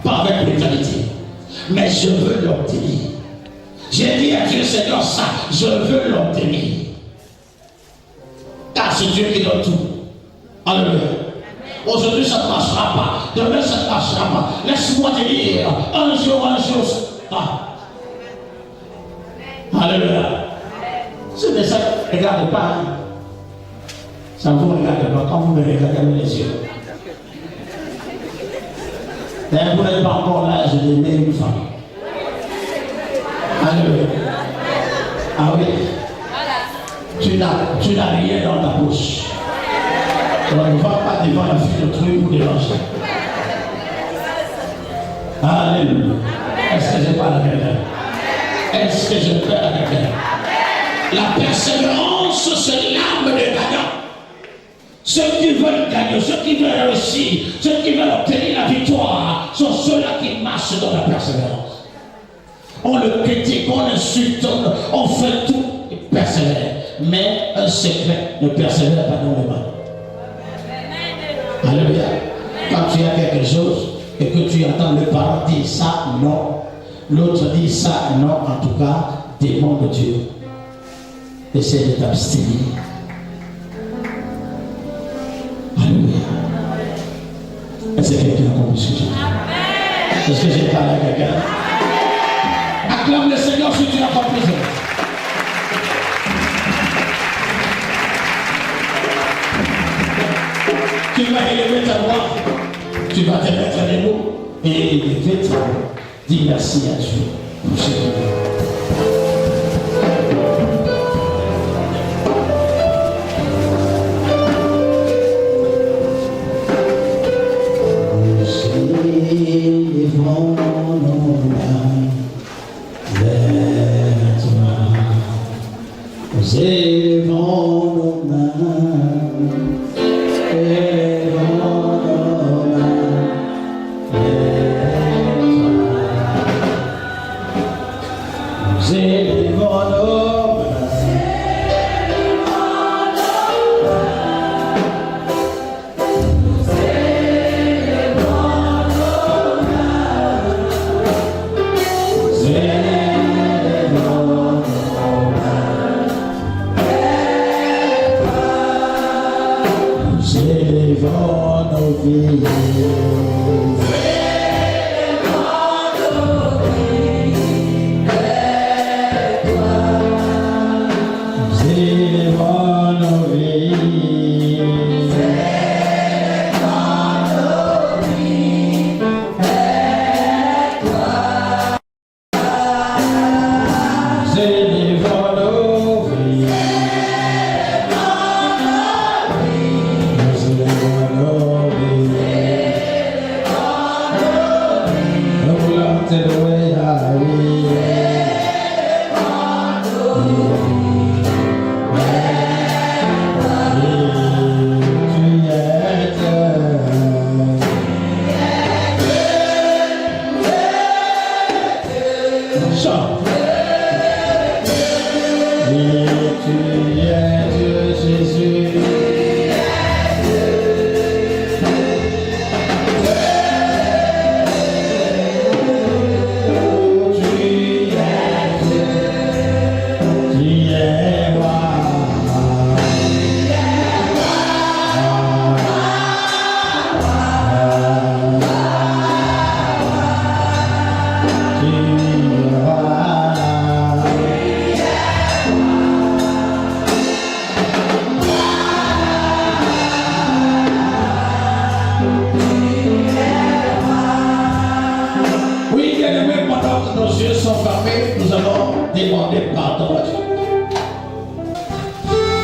Pas avec brutalité. Mais je veux l'obtenir. J'ai dit à Dieu, Seigneur, ça, je veux l'obtenir. Car c'est Dieu qui donne tout. Alléluia. Aujourd'hui, ça ne marchera pas. Demain, ça ne marchera pas. Laisse-moi te dire, un jour. Alléluia. Ce message ne regarde pas. Ça ne vous regarde pas quand vous me regardez les yeux. D'ailleurs, vous n'êtes pas encore là, je n'ai une femme. Alléluia. Ah oui. Tu n'as rien dans ta bouche. Donc, ne va pas devant la fille de truc ou de l'ange. Alléluia. Est-ce que je parle à quelqu'un? Est-ce que je parle à quelqu'un? La persévérance, c'est l'arme de gagnant. Ceux qui veulent gagner, ceux qui veulent réussir, ceux qui veulent obtenir la victoire, sont ceux-là qui marchent dans la persévérance. On le critique, on l'insulte, on fait tout et persévère. Mais un secret ne persévère pas dans le mal. Alléluia. Quand tu as quelque chose et que tu entends le parent dire ça, non. L'autre dit ça, non. En tout cas, démon de Dieu. Essaie de t'abstenir. Alléluia. Est-ce que quelqu'un a compris ce que j'ai dit? Est-ce que j'ai parlé à quelqu'un? Acclame le Seigneur si tu as compris ça. Tu vas élever ta voix, tu vas te mettre à l'élo et élever ta voix. Dis merci à Dieu pour ce qu'il fait.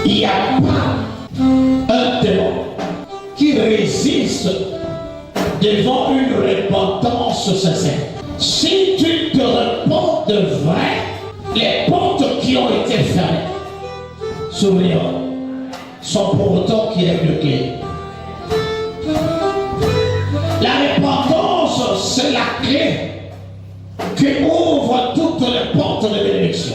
Il n'y a pas un démon qui résiste devant une repentance sincère. Si tu te repens de vrai, les portes qui ont été fermées s'ouvriront sans pour autant qu'il y ait de clé. La repentance, c'est la clé qui ouvre toutes les portes de bénédiction.